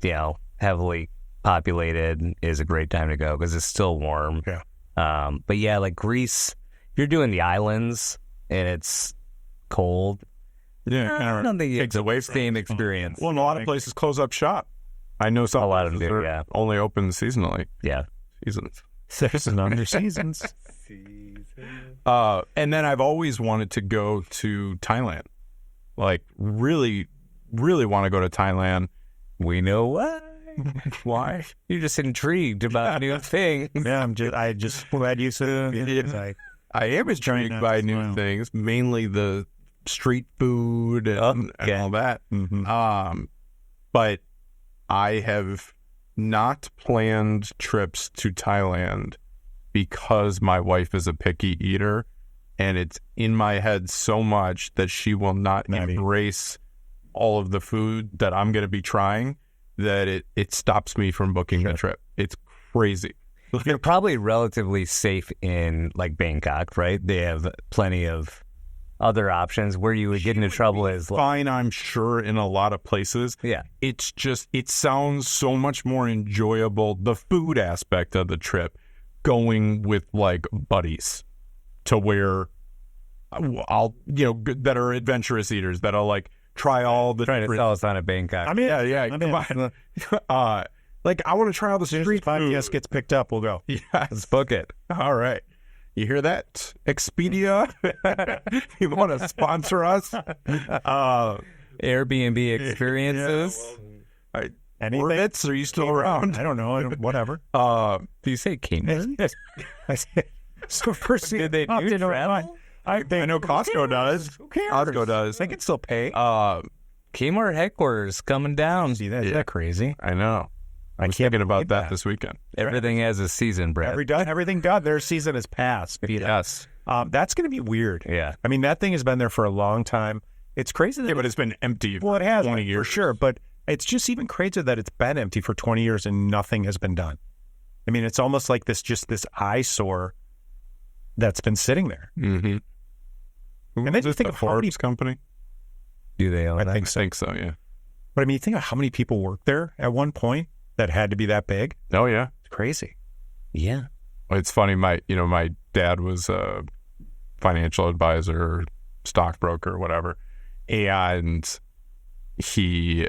heavily populated. Is a great time to go because it's still warm. Yeah. But like Greece. If you're doing the islands and it's cold, I don't think it's the same experience. Well, and a lot of places close up shop. I know some. A lot of them do, only open seasonally. Yeah. Seasons. Under seasons. And then I've always wanted to go to Thailand. Like, really, really want to go to Thailand. We know why. Why? You're just intrigued about new things. Yeah, I just glad you said it. I am intrigued by new things, mainly the street food and all that. Mm-hmm. But I have not planned trips to Thailand because my wife is a picky eater, and it's in my head so much that she will not embrace all of the food that I'm going to be trying that it stops me from booking the trip. It's crazy. You're probably relatively safe in like Bangkok, right? They have plenty of other options. Where you would get into trouble is fine, I'm sure, in a lot of places. Yeah. It's just, it sounds so much more enjoyable, the food aspect of the trip, going with like buddies to where I'll, that are adventurous eaters that'll like try all the trying to sell us on a Bangkok. I mean, come on. Like, I want to try all the street food. Podcast gets picked up, we'll go. Yes. Let's book it. All right. You hear that? Expedia? You want to sponsor us? Airbnb experiences? Orbitz, are you still around? I don't know. Whatever. Do you say Cayman? So first, did they do travel? I know Costco does. Who cares? Costco does. They can still pay. Kmart headquarters coming down. See that? Is that crazy? I know. I was thinking about that this weekend. Everything has a season, Brad. Everything done. Their season has passed. Yes. That's going to be weird. Yeah. I mean, that thing has been there for a long time. It's crazy. But it's been empty it has 20 years. For sure. But it's just even crazier that it's been empty for 20 years and nothing has been done. I mean, it's almost like this eyesore that's been sitting there. Mm-hmm. And then you think of Forbes company? Do they own that? I think so, yeah. But I mean, you think of how many people worked there at one point that had to be that big. Oh, yeah. It's crazy. Yeah. It's funny. My dad was a financial advisor, stockbroker, whatever. And he,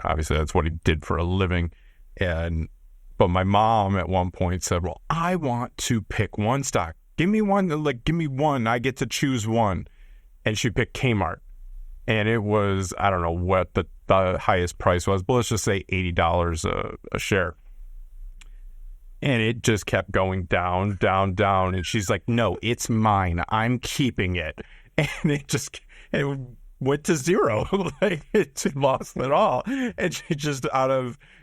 obviously that's what he did for a living. But my mom at one point said, well, I want to pick one stock. Give me one. I get to choose one. And she picked Kmart. And it was, I don't know what the highest price was, but let's just say $80 a share. And it just kept going down, down, down. And she's like, no, it's mine. I'm keeping it. And it went to zero. Like, it lost it all. And she just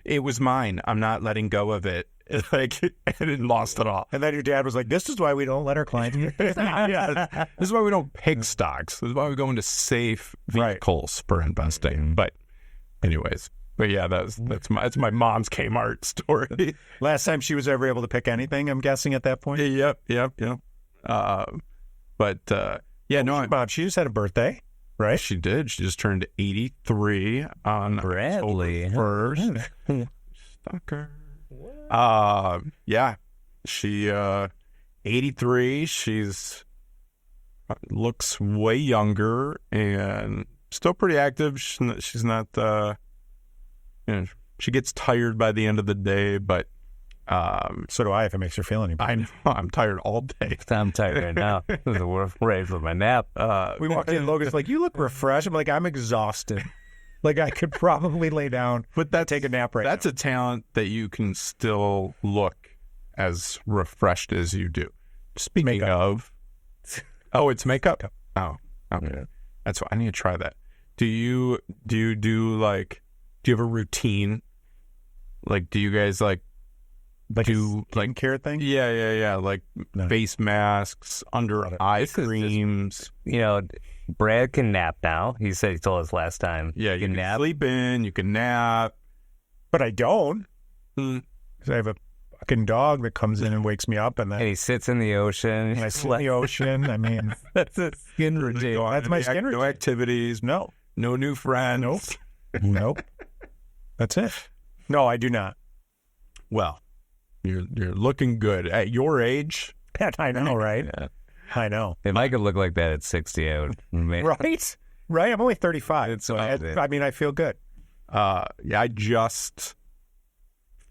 it was mine. I'm not letting go of it. like, and it lost it all. And then your dad was like, "This is why we don't let our clients." Yeah, this is why we don't pick stocks. This is why we go into safe vehicles for investing. But, anyways, yeah, that's my mom's Kmart story. Last time she was ever able to pick anything, I'm guessing at that point. Yep. Bob, she just had a birthday, right? She did. She just turned 83 on Bradley October 1st. Stalker. Yeah, she 83. She's looks way younger and still pretty active. She's not. She gets tired by the end of the day, but. So do I if it makes her feel any better. I know. I'm tired all day. I'm tired right now. We're ready for my nap. We walked in, Logan's like, "You look refreshed." I'm like, "I'm exhausted. Like, I could probably lay down, but take a nap right now." That's a talent that you can still look as refreshed as you do. Speaking of, it's makeup. Oh, okay. Yeah. That's what I need to try that. Do you have a routine? Like, do you guys do care thing? Yeah. Like face masks, under eye creams. Brad can nap now. He said he told us last time. Yeah, you can nap. Sleep in, you can nap. But I don't. Because I have a fucking dog that comes in and wakes me up. And he sits in the ocean. And I sit in the ocean. I mean, that's a skin routine. That's my skin routine. No activities. No new friends. Nope. That's it. No, I do not. Well, you're looking good. At your age. I know, right? Yeah. I know. If I could look like that at 60, I would. Right? I'm only 35. So I feel good. I just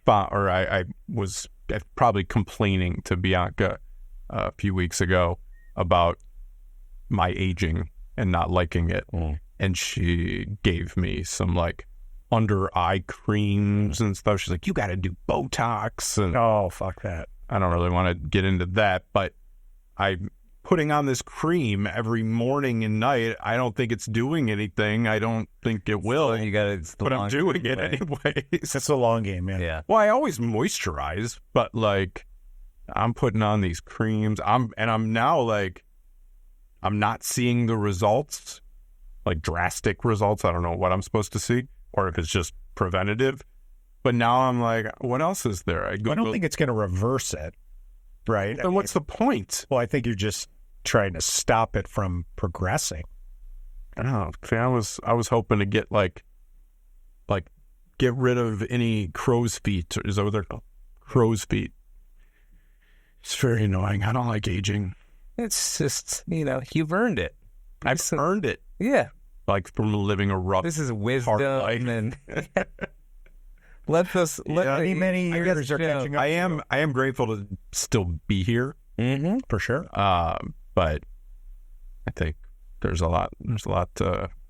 thought, or I was probably complaining to Bianca a few weeks ago about my aging and not liking it. And she gave me some under eye creams and stuff. She's like, "You got to do Botox." And oh, fuck that. I don't really want to get into that, but I'm putting on this cream every morning and night. I don't think it's doing anything. I don't think it will. But I'm doing it anyways. It's a long game, man. Yeah. Well, I always moisturize, but I'm putting on these creams. I'm now I'm not seeing the results, drastic results. I don't know what I'm supposed to see, or if it's just preventative. But now I'm like, what else is there? I don't think it's going to reverse it, right? Then what's the point? Well, I think you're just trying to stop it from progressing. I don't know. See, I was hoping to get get rid of any crow's feet. Is that what they're called? Crow's feet. It's very annoying. I don't like aging. It's just, you've earned it. I've earned it. Yeah. From living a rough, this is wisdom, and many years are catching up. I am grateful to still be here, for sure. But I think there's a lot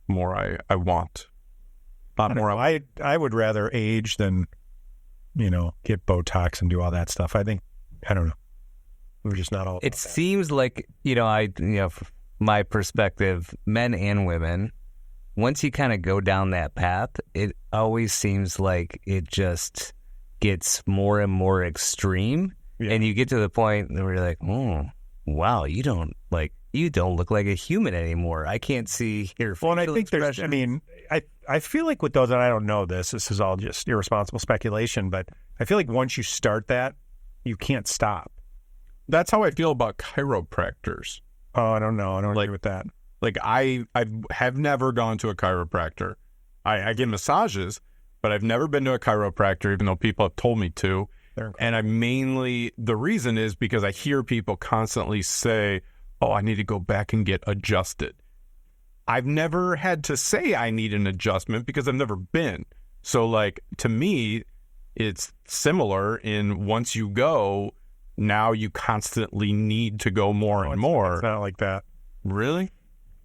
more I want. I would rather age than get Botox and do all that stuff. I don't know. We're just not all. It seems like from my perspective, men and women, once you kind of go down that path, it always seems like it just gets more and more extreme. Yeah. And you get to the point where you're like, oh, wow, you don't look like a human anymore. I can't see your facial and I think expression. I feel like with those, and I don't know this is all just irresponsible speculation, but I feel like once you start that, you can't stop. That's how I feel about chiropractors. Oh, I don't know. I don't agree with that. I have never gone to a chiropractor. I get massages, but I've never been to a chiropractor, even though people have told me to. And the reason is because I hear people constantly say, "Oh, I need to go back and get adjusted." I've never had to say I need an adjustment because I've never been. So to me, it's similar in once you go, now you constantly need to go more and more. It's not like that. Really?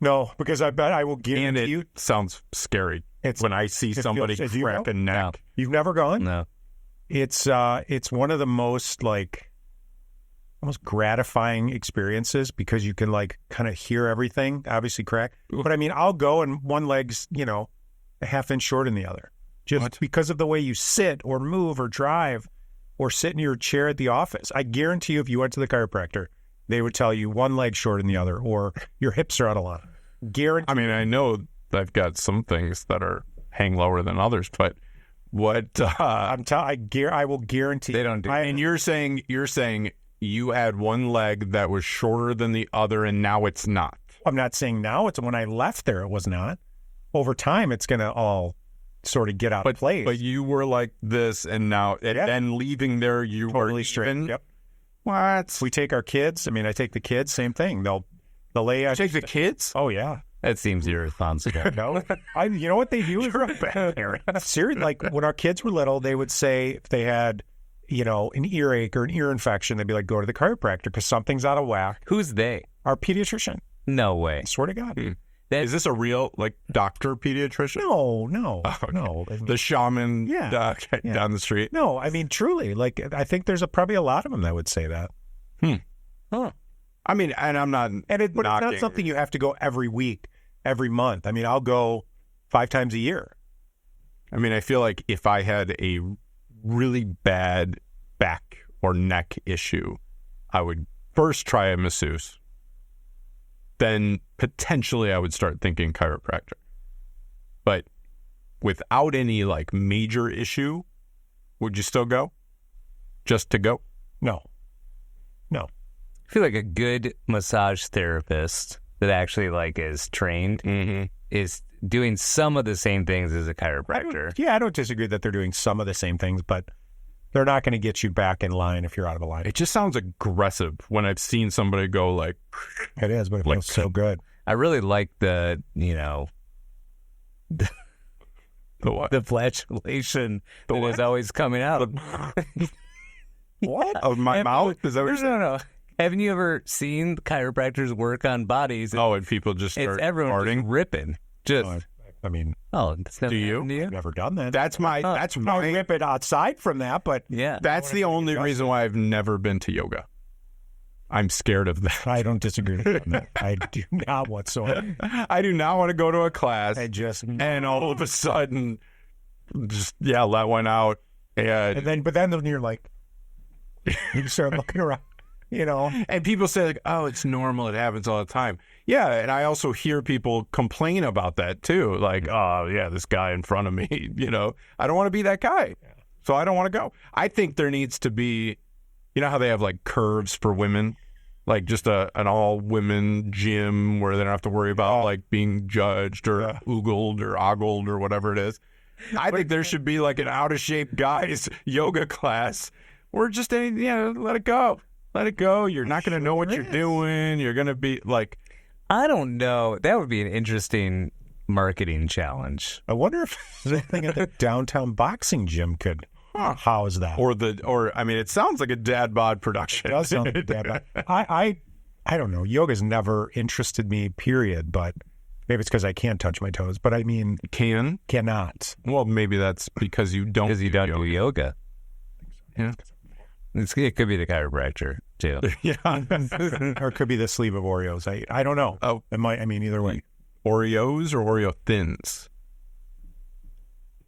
No, because I bet I will guarantee you. It sounds scary when I see somebody crack a neck. No. You've never gone? No. It's one of the most almost gratifying experiences because you can kind of hear everything, obviously crack. But I mean, I'll go and one leg's, a half inch short than the other. Just because of the way you sit or move or drive or sit in your chair at the office. I guarantee you, if you went to the chiropractor, they would tell you one leg shorter than the other, or your hips are out of line. Guarantee. I mean, I know I've got some things that are hang lower than others, but what I will guarantee they don't do. And you're saying you had one leg that was shorter than the other, and now it's not. I'm not saying now. It's when I left there, it was not. Over time, it's going to all sort of get out of place. But you were like this, and now, and then leaving there, you totally were straight. even. Yep. What? We take our kids. I mean, I take the kids. Same thing. They'll lay out. Take the kids? Oh yeah. That seems irresponsible. No, you know what they do? You're a bad parent. Seriously, like when our kids were little, they would say if they had, an earache or an ear infection, they'd be like, go to the chiropractor because something's out of whack. Who's they? Our pediatrician. No way. I swear to God. Is this a real doctor pediatrician? No, Oh, okay. no. The shaman down the street? No, I mean, truly, I think there's probably a lot of them that would say that. Huh. I mean, and I'm not but it's not something you have to go every week, every month. I mean, I'll go 5 times a year. I mean, I feel like if I had a really bad back or neck issue, I would first try a masseuse. Then potentially I would start thinking chiropractor. But without any major issue, would you still go? Just to go? No. I feel like a good massage therapist that actually is trained is doing some of the same things as a chiropractor. I don't disagree that they're doing some of the same things, but they're not going to get you back in line if you're out of a line. It just sounds aggressive when I've seen somebody go It is, but it feels so good. I really like the the what? the flatulation that is always coming out. What? Of my mouth? Is that what you're saying? No. Haven't you ever seen chiropractors work on bodies? And people just start everyone farting? just ripping. Just I mean, that's never do you? happened to you? I've never done that. That's I'll rip it outside from that, but Yeah. That's the only reason why I've never been to yoga. I'm scared of that. I don't disagree with that. I do not whatsoever. I do not want to go to a class and all of a sudden just let one out but then you're like, you start looking around, and people say oh, it's normal, it happens all the time. Yeah, and I also hear people complain about that too, oh yeah, this guy in front of me, I don't want to be that guy, so I don't want to go. I think there needs to be, how they have curves for women, just an all women gym where they don't have to worry about being judged or oogled or ogled or whatever it is. I think there should be an out of shape guys yoga class where just let it go. Let it go. You're not going to know what you're doing. You're going to be I don't know. That would be an interesting marketing challenge. I wonder if something at the downtown boxing gym could house that. Or I mean, it sounds like a dad bod production. It does sound like a dad bod. I don't know. Yoga's never interested me, period, but maybe it's because I can't touch my toes. But I mean, cannot. Well, maybe that's because you don't do yoga. Yeah. It could be the chiropractor too. Yeah. Or it could be the sleeve of Oreos. I don't know. Oh, it might. I mean, either way. Oreos or Oreo Thins?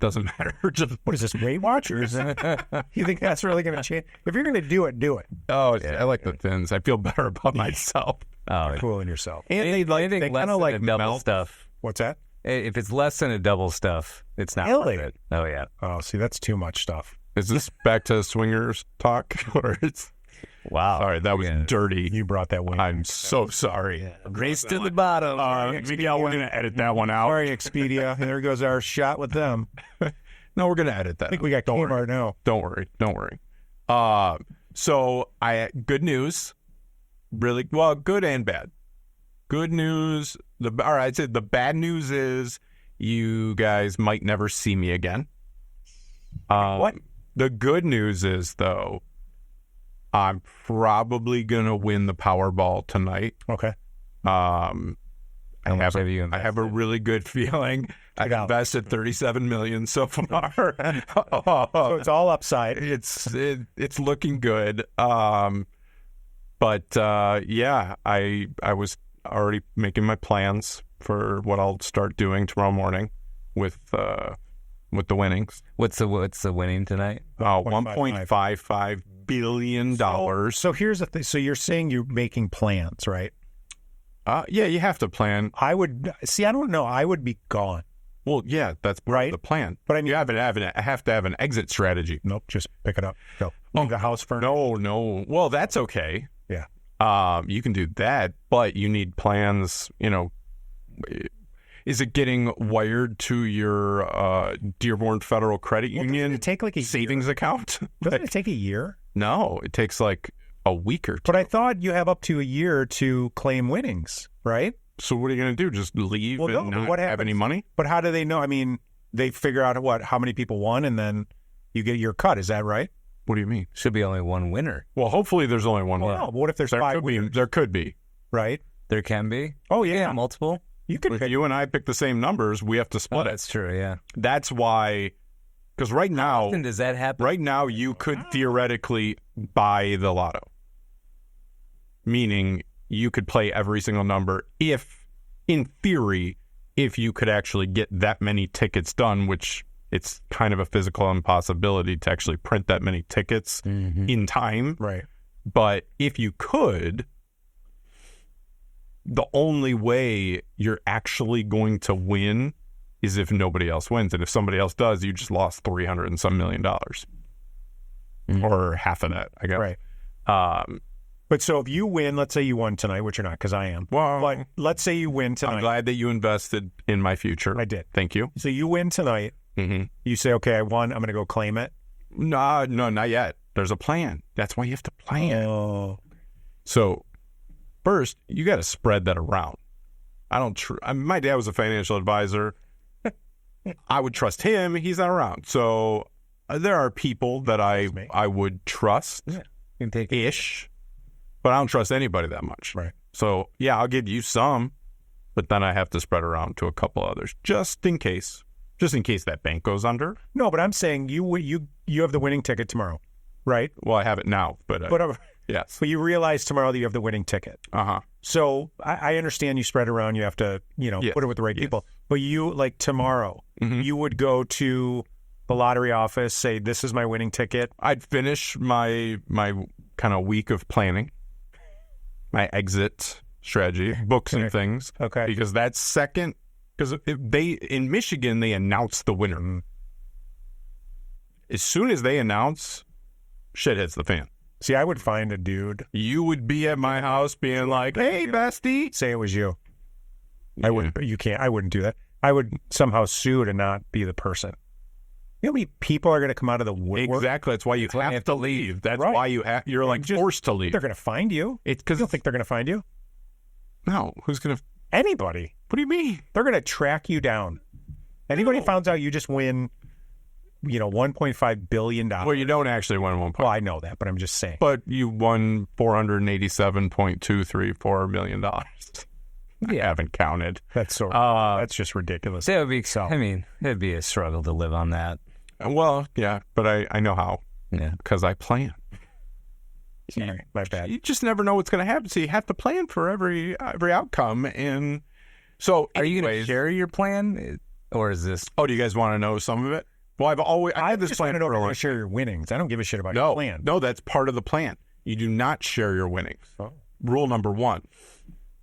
Doesn't matter. Just what is this, Weight Watchers? You think that's really going to change? If you're going to do it, do it. Oh, yeah. I like the Thins. I feel better about myself. Oh, cooling yourself. And they kind of like double stuff. What's that? If it's less than a double stuff, it's not really worth it. Oh yeah. Oh, see, that's too much stuff. Is this back to swingers talk? Or it's wow? Sorry, that was dirty. You brought that one. I'm so sorry. Yeah. Race to the bottom. Expedia, we're gonna edit that one out. Sorry, Expedia. There goes our shot with them. No, we're gonna edit that. I think we got Kmart now. Don't worry. So good news. Really well, good and bad. Good news. I'd say the bad news is you guys might never see me again. What? The good news is, though, I'm probably going to win the Powerball tonight. Okay. I have a really good feeling. I've invested $37 million so far. So it's all upside. It's looking good. But I was already making my plans for what I'll start doing tomorrow morning with with the winnings. What's the winning tonight? $1.55 billion. So here's the thing. So you're saying you're making plans, right? Yeah, you have to plan. I don't know. I would be gone. Well, yeah, that's part of the plan. But I mean, you have to have an exit strategy. Nope, just pick it up. Go. Leave the house furnished. No. Well, that's okay. Yeah. You can do that, but you need plans. Is it getting wired to your Dearborn Federal Credit Union? Doesn't it take like a savings account? Doesn't it take a year? No, it takes like a week or two. But I thought you have up to a year to claim winnings, right? So what are you going to do? Just leave and not have any money? But how do they know? I mean, they figure out how many people won, and then you get your cut. Is that right? What do you mean? Should be only one winner. Well, hopefully there's only one winner. No, what if there's 5 winners? There could be. Right? There can be. Oh, yeah. Multiple. You could If you and I pick the same numbers, we have to split it. That's true, yeah. That's why, because right now... How often does that happen? Right now, you could theoretically buy the lotto. Meaning, you could play every single number if, in theory, if you could actually get that many tickets done, which it's kind of a physical impossibility to actually print that many tickets in time. Right. But if you could, the only way you're actually going to win is if nobody else wins. And if somebody else does, you just lost $300 and some million. Or half of that, I guess. Right. But so if you win, let's say you won tonight, which you're not because I am. Well, but let's say you win tonight. I'm glad that you invested in my future. I did. Thank you. So you win tonight. Mm-hmm. You say, okay, I won. I'm going to go claim it. No, not yet. There's a plan. That's why you have to plan. Oh. So first, you got to spread that around. My dad was a financial advisor. I would trust him. He's not around. So there are people that I would trust. Yeah. You can take ish. But I don't trust anybody that much. Right. So, yeah, I'll give you some, but then I have to spread around to a couple others just in case that bank goes under. No, but I'm saying you have the winning ticket tomorrow, right? Well, I have it now, but yes. But you realize tomorrow that you have the winning ticket. Uh-huh. So I understand you spread around. You have to, put it with the right people. But you, like tomorrow, you would go to the lottery office, say, this is my winning ticket. I'd finish my kind of week of planning. My exit strategy, books and things. Okay. Because that's second. Because in Michigan, they announce the winner. As soon as they announce, shit hits the fan. See, I would find a dude. You would be at my house being like, hey, bestie. Say it was you. Yeah. I wouldn't, but you can't. I wouldn't do that. I would somehow sue to not be the person. You know how many people are going to come out of the woodwork? Exactly. That's why you have to leave. That's right. why you're like forced to leave. They're going to find you. It's because you don't think they're going to find you? No. Who's going to? Anybody. What do you mean? They're going to track you down. Anybody finds out you just win, $1.5 billion. Well, you don't actually win 1. Well, I know that, but I'm just saying. But you won $487.234 million. I haven't counted. That's just ridiculous. That would be. I mean, it'd be a struggle to live on that. Well, yeah, but I know how. Yeah, because I plan. Sorry, my bad. You just never know what's going to happen, so you have to plan for every outcome. And so, are you going to share your plan, or is this? Oh, do you guys want to know some of it? Well, I had this plan. I don't share your winnings. I don't give a shit about your plan. No, that's part of the plan. You do not share your winnings. Oh. Rule number 1.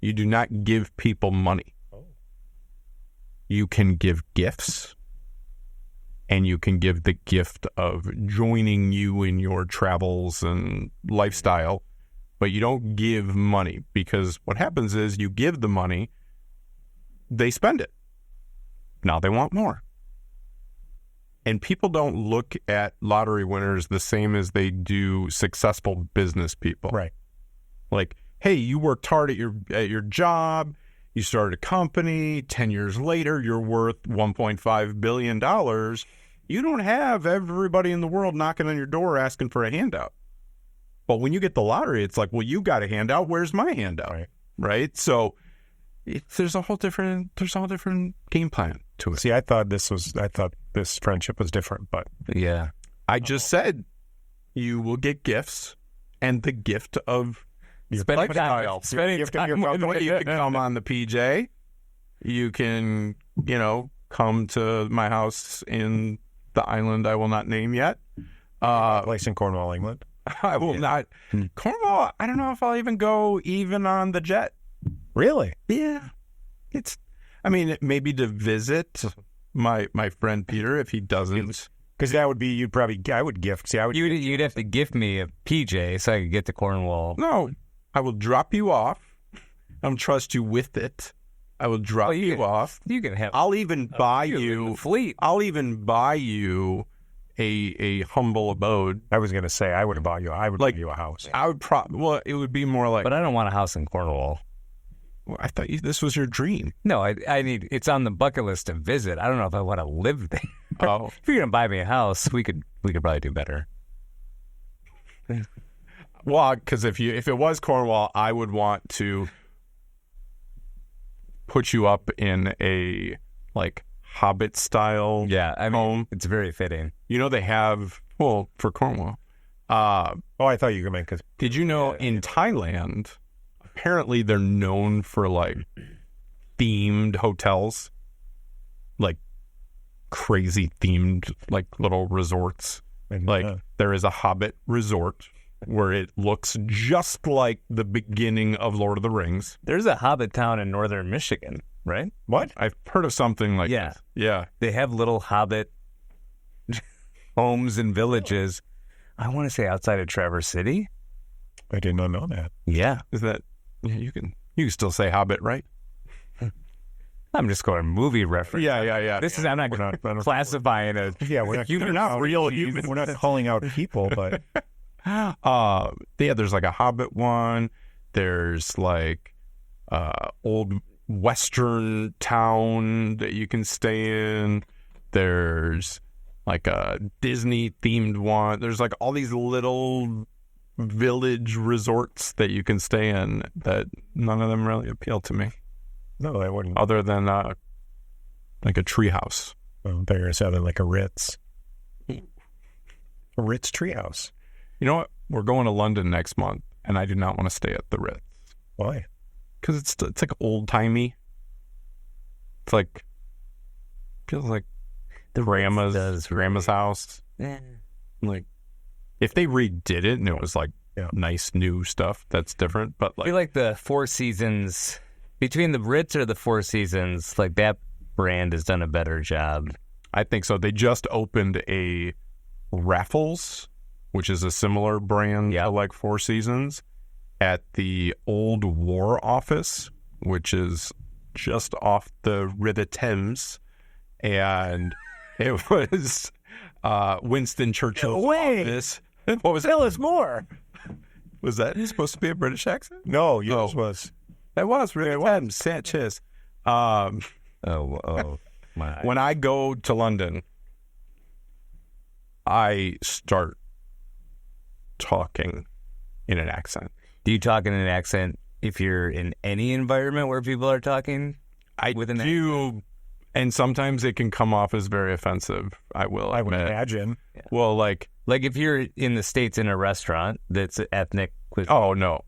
You do not give people money. Oh. You can give gifts, and you can give the gift of joining you in your travels and lifestyle, but you don't give money, because what happens is you give the money, they spend it. Now they want more. And people don't look at lottery winners the same as they do successful business people. Right. Like, hey, you worked hard at your job, you started a company, 10 years later, you're worth $1.5 billion. You don't have everybody in the world knocking on your door asking for a handout. But when you get the lottery, it's like, well, you got a handout. Where's my handout? Right? So there's a whole different game plan to it. See, I thought this friendship was different, but yeah. I just said you will get gifts, and the gift of spending time. You can come on the PJ. You can, come to my house in the island I will not name yet. Place in Cornwall, England. I will not. Cornwall, I don't know if I'll even go even on the jet. Really? Yeah. Maybe to visit my friend Peter if he doesn't. Because that would be, I would gift. See, You'd have to gift me a PJ so I could get to Cornwall. No, I will drop you off. I'll trust you with it. I will drop you off. You can have. I'll even buy you fleet. I'll even buy you a humble abode. I was going to say I would have bought you. I would buy you a house. I would it would be more like. But I don't want a house in Cornwall. I thought this was your dream. No, I need. It's on the bucket list to visit. I don't know if I want to live there. Oh, if you're gonna buy me a house, we could probably do better. Well, because if it was Cornwall, I would want to put you up in a like Hobbit style. Yeah, home. It's very fitting. They have for Cornwall. I thought you were going to. Did you know in Thailand? Apparently, they're known for like themed hotels, like crazy themed, like little resorts. There is a Hobbit resort where it looks just like the beginning of Lord of the Rings. There's a Hobbit town in northern Michigan, right? What? I've heard of something like this. Yeah. They have little Hobbit homes and villages. I want to say outside of Traverse City. I did not know that. Yeah. Is that... Yeah, you can still say Hobbit, right? I'm just going movie reference. Yeah. This is I'm not classifying it. Yeah, we're not. They're not real humans. We're not calling out people, but there's like a Hobbit one. There's like old Western town that you can stay in. There's like a Disney themed one. There's like all these little village resorts that you can stay in that none of them really appeal to me. No, I wouldn't. Other than like a treehouse. Well, there sounded like a Ritz. A Ritz treehouse. You know what? We're going to London next month, and I do not want to stay at the Ritz. Why? Because it's like old timey. It's like feels like the grandma's house. Yeah. Like if they redid it and it was like nice new stuff, that's different. But I feel like the Four Seasons, between the Ritz or the Four Seasons, like that brand has done a better job. I think so. They just opened a Raffles, which is a similar brand to like Four Seasons, at the Old War Office, which is just off the River Thames, and it was Winston Churchill's office. What was Tell us more. Was that supposed to be a British accent? No, yours was. It was really Thames, Sanchez. My. When I go to London, I start talking in an accent. Do you talk in an accent if you're in any environment where people are talking? I do, and sometimes it can come off as very offensive. I would imagine. Yeah. Well, like if you're in the States in a restaurant that's ethnic. Oh, no.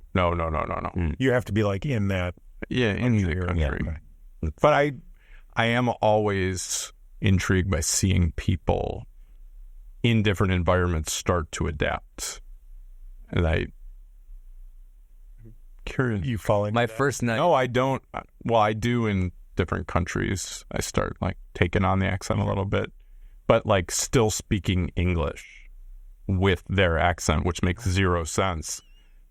You have to be like in that. Yeah, in the country. Yeah. But I am always intrigued by seeing people in different environments start to adapt. And I'm curious. You fall into my that? first night. No, I don't. Well, I do in different countries. I start like taking on the accent a little bit, but like still speaking English with their accent, which makes zero sense.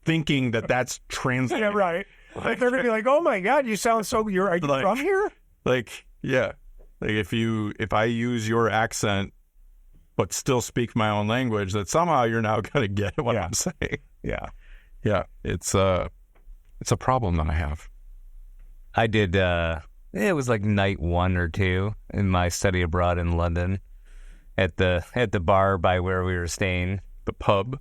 Thinking that that's translated. Yeah, right. Like they're gonna be like, "Oh my God, you sound so." Are you from here? Like, yeah. Like if I use your accent, but still speak my own language, that somehow you're now gonna get what I'm saying. Yeah. It's a problem that I have. I did. It was like night 1 or 2 in my study abroad in London, at the bar by where we were staying, the pub.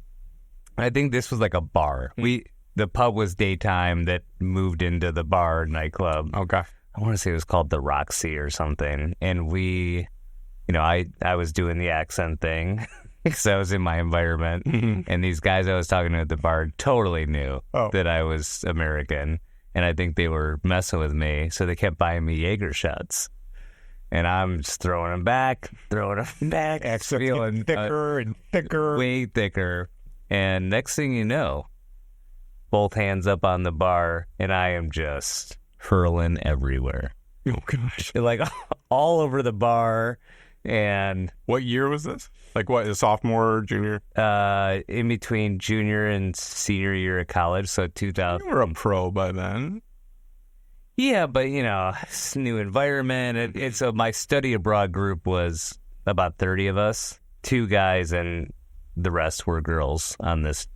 I think this was like a bar. The pub was daytime that moved into the bar nightclub. Okay. I want to say it was called the Roxy or something. And we, I was doing the accent thing because I was in my environment. Mm-hmm. And these guys I was talking to at the bar totally knew that I was American. And I think they were messing with me. So they kept buying me Jaeger shots. And I'm just throwing them back, feeling thicker and thicker. Way thicker. And next thing you know, both hands up on the bar, and I am just hurling everywhere. Oh, gosh. Like all over the bar. And what year was this? Like what, a sophomore, junior? In between junior and senior year of college, so 2000. You were a pro by then. Yeah, but, it's a new environment. And so my study abroad group was about 30 of us, 2 guys, and the rest were girls on this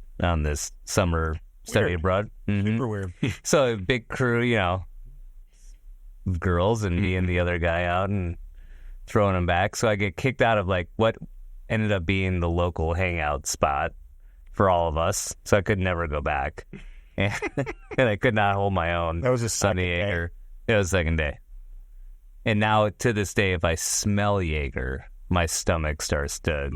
summer study abroad. Mm-hmm. Super weird. So a big crew, of girls, and me and the other guy out and throwing them back. So I get kicked out of like what ended up being the local hangout spot for all of us. So I could never go back. And I could not hold my own. That was a Sunny Jaeger. It was the second day. And now to this day, if I smell Jaeger, my stomach starts to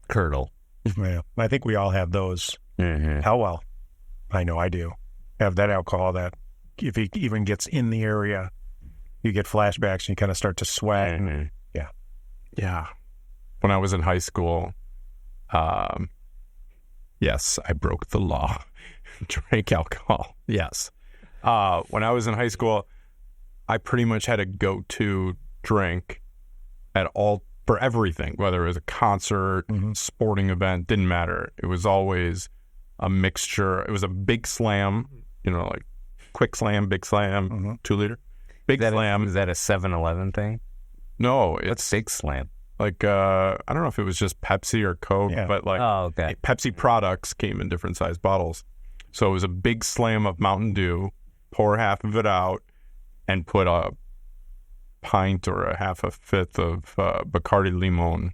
curdle. Yeah. I think we all have those. Mm-hmm. How well? I know I do. Have that alcohol that if it even gets in the area, you get flashbacks and you kind of start to sweat. Mm-hmm. Yeah. Yeah. When I was in high school, yes, I broke the law. Drank alcohol. Yes. When I was in high school, I pretty much had a go-to drink for everything, whether it was a concert, sporting event, didn't matter. It was always a mixture. It was a big slam, like quick slam, big slam, 2 liter. Big slam. Is that a 7-Eleven thing? No, What's big slam? Like, I don't know if it was just Pepsi or Coke, but like Pepsi products came in different size bottles. So it was a big slam of Mountain Dew, pour half of it out, and put a pint or a half a fifth of Bacardi Limon.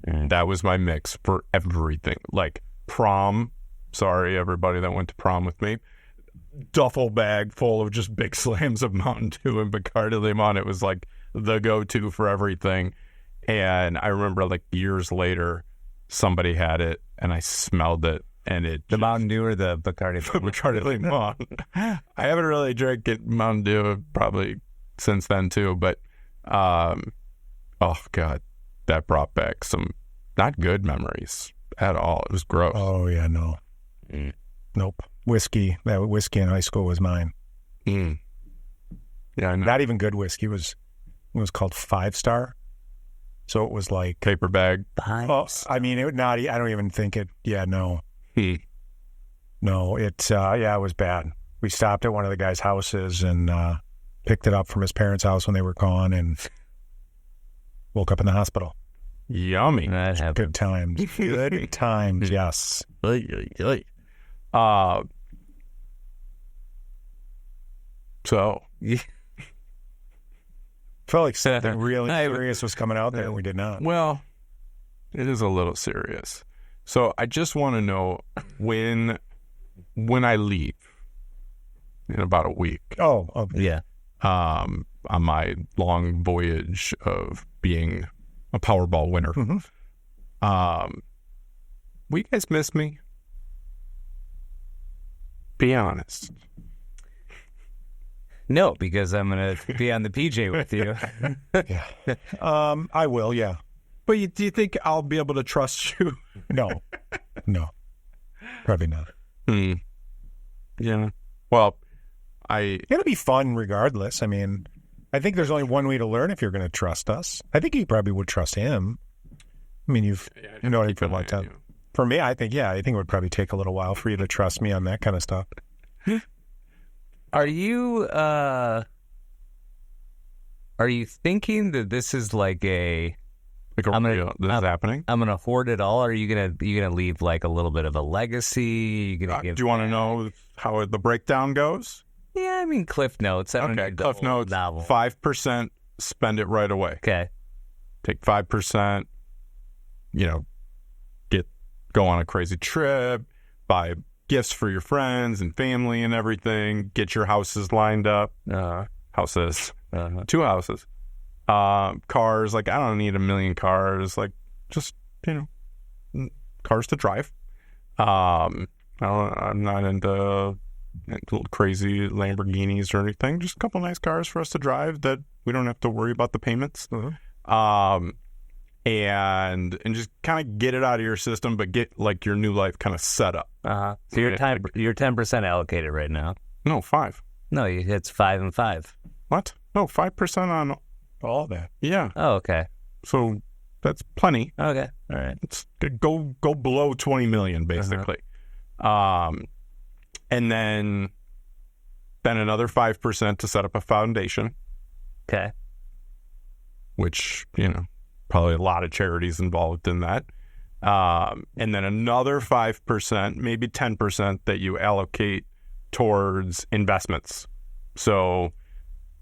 And that was my mix for everything. Like prom, sorry everybody that went to prom with me, duffel bag full of just big slams of Mountain Dew and Bacardi Limon. It was like the go-to for everything. And I remember like years later, somebody had it and I smelled it. And the Mountain Dew or the Bacardi? Bacardi Limon. I haven't really drank Mountain Dew probably since then too, but oh God, that brought back some not good memories at all. It was gross. Oh yeah, no. Nope. Whiskey. That whiskey in high school was mine. Yeah, I know. Not even good whiskey. It was called 5-Star. So it was like paper bag. I mean, I don't even think it. Yeah, no. No, it was bad. We stopped at one of the guy's houses and picked it up from his parents' house when they were gone and woke up in the hospital. Yummy. That happened. Good times. Good times, yes. So felt like something really serious was coming out there and we did not. Well, it is a little serious. So I just want to know when I leave in about a week. Oh, okay. Yeah. On my long voyage of being a Powerball winner. Will you guys miss me? Be honest. No, because I'm going to be on the PJ with you. Yeah. I will, yeah. But do you think I'll be able to trust you? No, probably not. Yeah. Well, it'll be fun regardless. I mean, I think there's only one way to learn if you're going to trust us. I think you probably would trust him. I mean, you've known him for a long time. For me, I think it would probably take a little while for you to trust me on that kind of stuff. Are you thinking that this is like a this is happening? I'm gonna hoard it all. Or are you gonna leave like a little bit of a legacy? Do you want to know how the breakdown goes? Yeah, I mean Cliff Notes. Okay, Cliff Notes. 5% spend it right away. Okay, take 5%. Go on a crazy trip, buy gifts for your friends and family and everything. Get your houses lined up. Houses, 2 houses. Cars, like I don't need a million cars, like just cars to drive. I'm not into little crazy Lamborghinis or anything. Just a couple nice cars for us to drive that we don't have to worry about the payments. And just kind of get it out of your system, but get like your new life kind of set up. So you're 10% allocated right now. No, 5. No, it's 5 and 5. What? No, 5% on all that. Yeah. Oh, okay. So that's plenty. Okay. All right. It's go below 20 million basically. And then another 5% to set up a foundation. Okay. Which, probably a lot of charities involved in that. And then another 5%, maybe 10% that you allocate towards investments. So,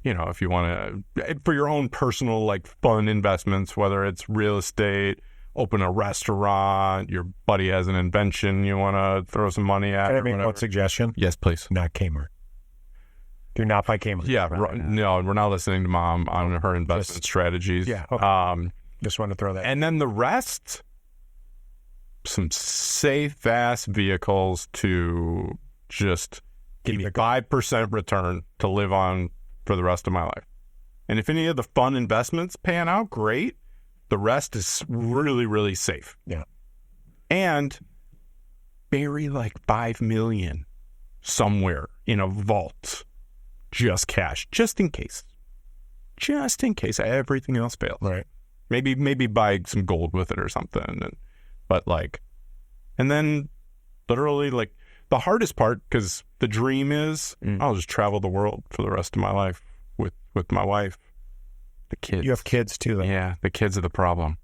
if you want to, for your own personal, like, fun investments, whether it's real estate, open a restaurant, your buddy has an invention you want to throw some money at. Can I make one suggestion? Yes, please. Not Kmart. Do not buy Kmart. Yeah, no, we're not listening to Mom on her investment strategies. Yeah. Okay. Just wanted to throw that. And then the rest, some safe-ass vehicles to just give me 5% return to live on for the rest of my life. And if any of the fun investments pan out, great. The rest is really, really safe. Yeah. And bury like $5 million somewhere in a vault, just cash, just in case everything else fails. Right. Maybe buy some gold with it or something. And then literally, like, the hardest part, because the dream is I'll just travel the world for the rest of my life with my wife. The kids. You have kids too, though. Yeah, the kids are the problem.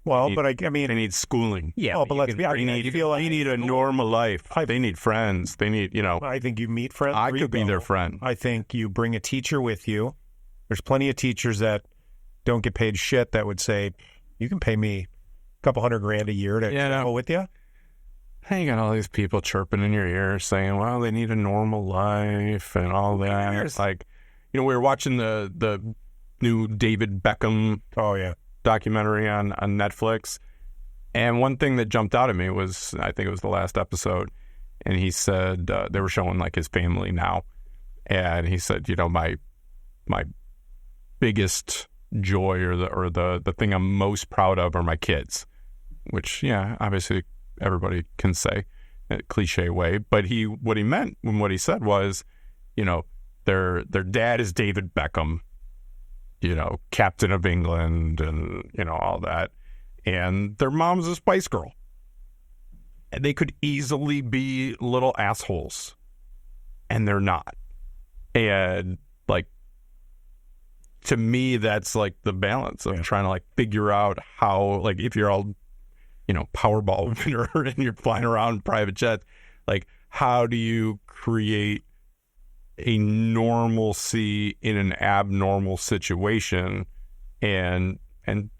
Well, but I mean, they need schooling. Yeah, oh, but let's be honest. They need a normal life. They need friends. They need, I think you meet friends. I could be their friend. I think you bring a teacher with you. There's plenty of teachers that don't get paid shit that would say, you can pay me a couple $100,000 a year to go with you. Hey, you got all these people chirping in your ear saying, well, they need a normal life and all that. It's like, we were watching the new David Beckham documentary on Netflix. And one thing that jumped out at me was, I think it was the last episode, and he said, they were showing like his family now. And he said, my biggest joy or the thing I'm most proud of are my kids, which, obviously everybody can say in a cliche way, but what he meant when what he said was, their dad is David Beckham, captain of England and, all that. And their mom's a Spice Girl. And they could easily be little assholes. And they're not. And, like, to me, that's, like, the balance of trying to, like, figure out how, like, if you're all, Powerball winner and you're flying around private jets, like, how do you create a normalcy in an abnormal situation and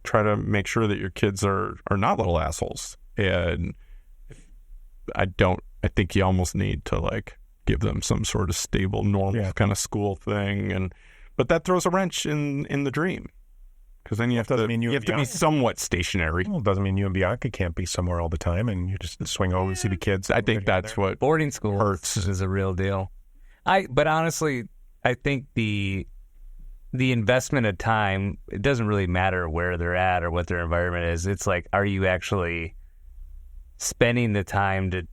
try to make sure that your kids are not little assholes? And I think you almost need to, like, give them some sort of stable, normal kind of school thing. But that throws a wrench in the dream. Because then you have to be somewhat stationary. Well, it doesn't mean you and Bianca can't be somewhere all the time and you just swing over and see the kids. I think that's what boarding school hurts. Is a real deal. But honestly, I think the investment of time, it doesn't really matter where they're at or what their environment is. It's like, are you actually spending the time to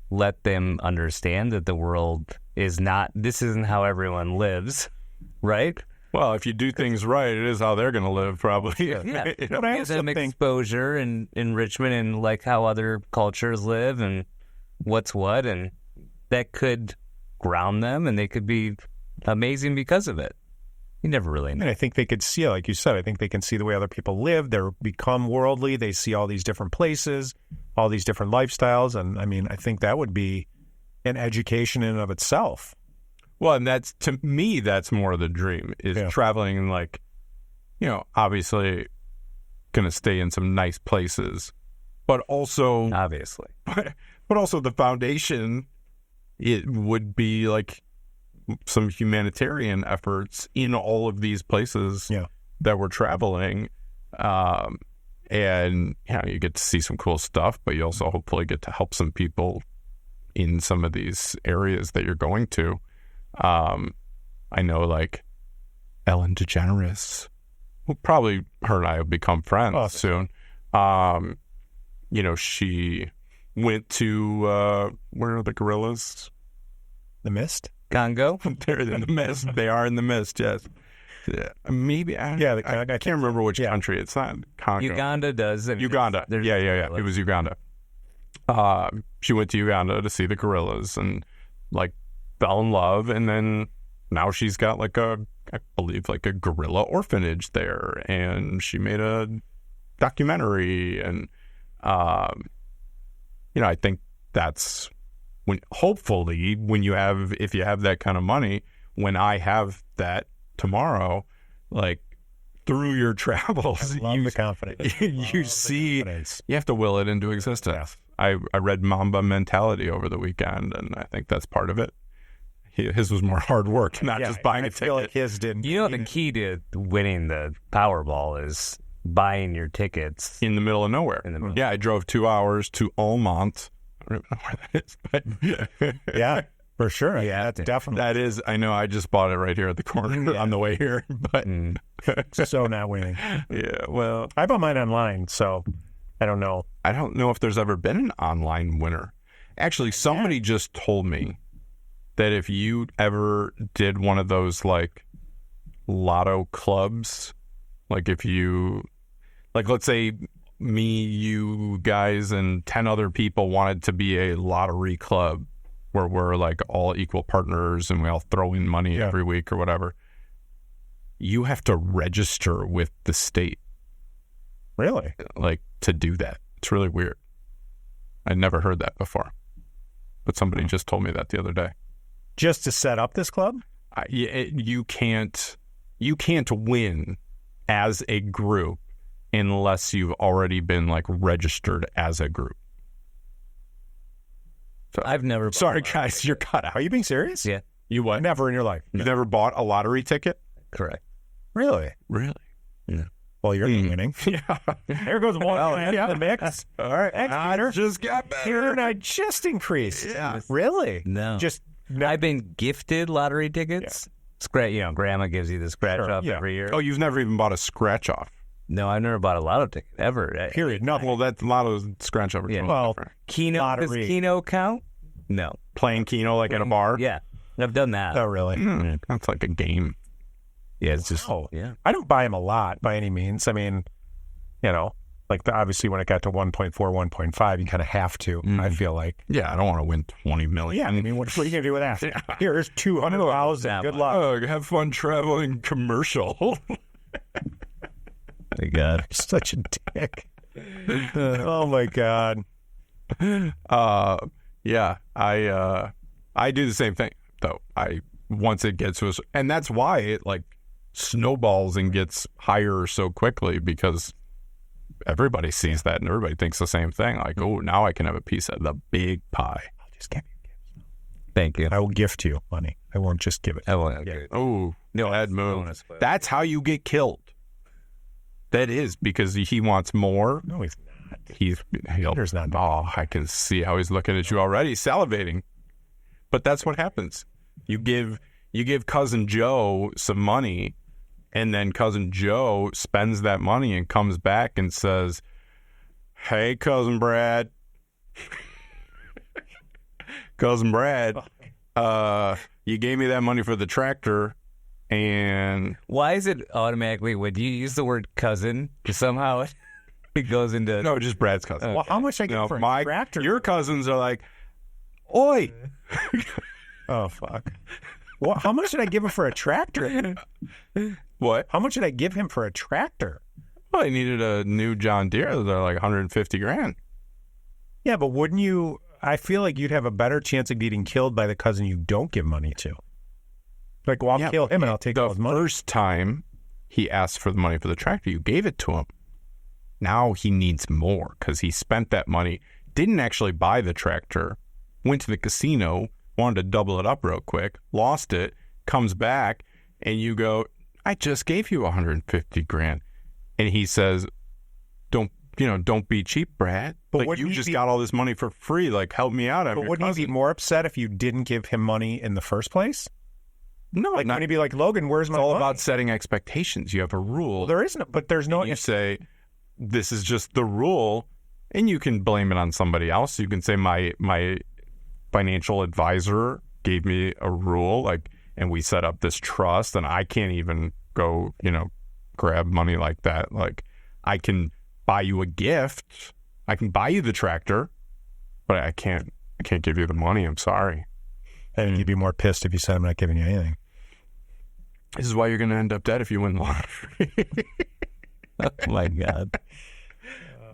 let them understand that the world is not, this isn't how everyone lives, right? Well, if you do things right, it is how they're going to live, probably. Yeah. But I also think exposure and enrichment and, like, how other cultures live and what's what, and that could ground them, and they could be amazing because of it. You never really know. And I think they could see, like you said, I think they can see the way other people live. They become worldly. They see all these different places, all these different lifestyles, and I mean, I think that would be an education in and of itself. Well, and that's, to me, that's more of the dream, is traveling and, like, obviously going to stay in some nice places, but also, obviously, but also the foundation, it would be like some humanitarian efforts in all of these places that we're traveling. And, you get to see some cool stuff, but you also hopefully get to help some people in some of these areas that you're going to. I know like Ellen DeGeneres, well, probably her and I will become friends soon. You know, she went to, where are the gorillas? The Mist? Congo? They're in the mist. They are in the mist, yes. Yeah, maybe. I can't remember which country. It's not Congo. Uganda does. Uganda. Yeah. It was Uganda. She went to Uganda to see the gorillas and like fell in love, and then now she's got like I believe like a gorilla orphanage there, and she made a documentary, and you know, I think that's hopefully if you have that kind of money, when I have that tomorrow, like through your travels, the confidence. You see, you have to will it into existence. I read Mamba Mentality over the weekend, and I think that's part of it. His was more hard work, not just buying a ticket. I feel like his didn't. You know, the key to winning the Powerball is buying your tickets in the middle of nowhere. Yeah, I drove 2 hours to Almont. I don't know where that is, but yeah, for sure. Yeah, that's definitely. That is, I know, I just bought it right here at the corner on the way here, but so not winning. Yeah, well, I bought mine online, so I don't know. I don't know if there's ever been an online winner. Actually, somebody just told me that if you ever did one of those like lotto clubs, like if you, like let's say me, you guys, and 10 other people wanted to be a lottery club where we're like all equal partners and we all throw in money every week or whatever, you have to register with the state. Really? Like to do that. It's really weird. I'd never heard that before, but somebody just told me that the other day. Just to set up this club? You can't win as a group unless you've already been like registered as a group. So, I've never. Sorry, guys, you're cut out. Are you being serious? Yeah. You what? Never in your life. You've never bought a lottery ticket? Correct. Really? Yeah. Well, you're winning. Yeah. There goes one. The mix. All right. I just got better. Here and I just increased. Yeah. Really? No. Just. I've been gifted lottery tickets. Yeah. Grandma gives you the scratch off every year. Oh, you've never even bought a scratch off? No, I've never bought a lotto ticket ever. Period. Nothing. Well, that lotto scratch off. Yeah. Well, Keno. Does Keno count? No. Playing Keno like at a bar? Yeah. I've done that. Oh, really? That's like a game. Yeah, it's just. Oh, yeah. I don't buy them a lot by any means. I mean, you know, like obviously when it got to 1.4, 1.5, you kind of have to. I feel like. Yeah, I don't want to win 20 million. Yeah, I mean, what are you gonna do with that? Here's 200,000. Good luck. Oh, have fun traveling commercial. My God, such a dick. Oh my God. Yeah, I do the same thing though. Once it gets to us, and that's why it like snowballs and gets higher so quickly, because everybody sees that and everybody thinks the same thing. Like, oh, now I can have a piece of the big pie. I'll just give you gifts. Thank you. I will gift you money. I won't just give it. I won't. Okay. Oh, no, bad move. That's how you get killed. That is because he wants more. No, he's not. Peter's not. Oh, I can see how he's looking at you already, salivating. But that's what happens. You give Cousin Joe some money, and then Cousin Joe spends that money and comes back and says, "Hey, Cousin Brad, Cousin Brad, you gave me that money for the tractor." And why is it automatically when you use the word cousin, somehow it goes into no, just Brad's cousin? Well, how much I get for a tractor? Your cousins are like, oi. Oh fuck! Well, how much did I give him for a tractor? What? How much did I give him for a tractor? Well, he needed a new John Deere. They're like $150,000. Yeah, but wouldn't you? I feel like you'd have a better chance of getting killed by the cousin you don't give money to. Like, well, I'll kill him and I'll take all his money. The first time he asked for the money for the tractor, you gave it to him. Now he needs more because he spent that money, didn't actually buy the tractor, went to the casino, wanted to double it up real quick, lost it, comes back, and you go, I just gave you $150,000. And he says, don't don't be cheap, Brad. But like, you just got all this money for free. Like, help me out. But wouldn't he be more upset if you didn't give him money in the first place? No, like, wouldn't he be like, Logan, where's my money? It's all about setting expectations. You have a rule. Well, there isn't, but there's no. You say, this is just the rule, and you can blame it on somebody else. You can say, my financial advisor gave me a rule, like, and we set up this trust, and I can't even go, grab money like that. Like, I can buy you a gift. I can buy you the tractor, but I can't give you the money. I'm sorry. And you'd be more pissed if you said I'm not giving you anything. This is why you're going to end up dead if you win the lottery. Oh, my God.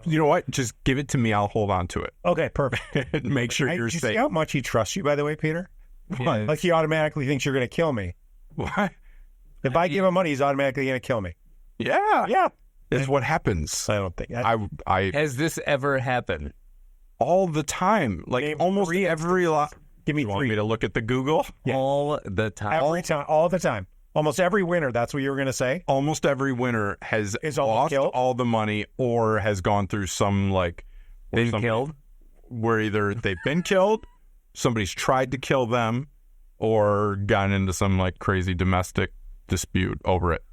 You know what? Just give it to me. I'll hold on to it. Okay, perfect. Make sure you're safe. See how much he trusts you, by the way, Peter? Yeah. Like, he automatically thinks you're going to kill me. What? If I give him money, he's automatically going to kill me. Yeah. Yeah. It's what happens. I don't think. I Has this ever happened? all the time. Like, almost every lot. Give me You want three. me to look at the Google? Yeah. All the time. Every time. All the time. Almost every winter, that's what you were going to say? Almost every winner has lost lost all the money or has gone through some, like... Been killed? Where either they've been killed, somebody's tried to kill them, or gotten into some, like, crazy domestic dispute over it.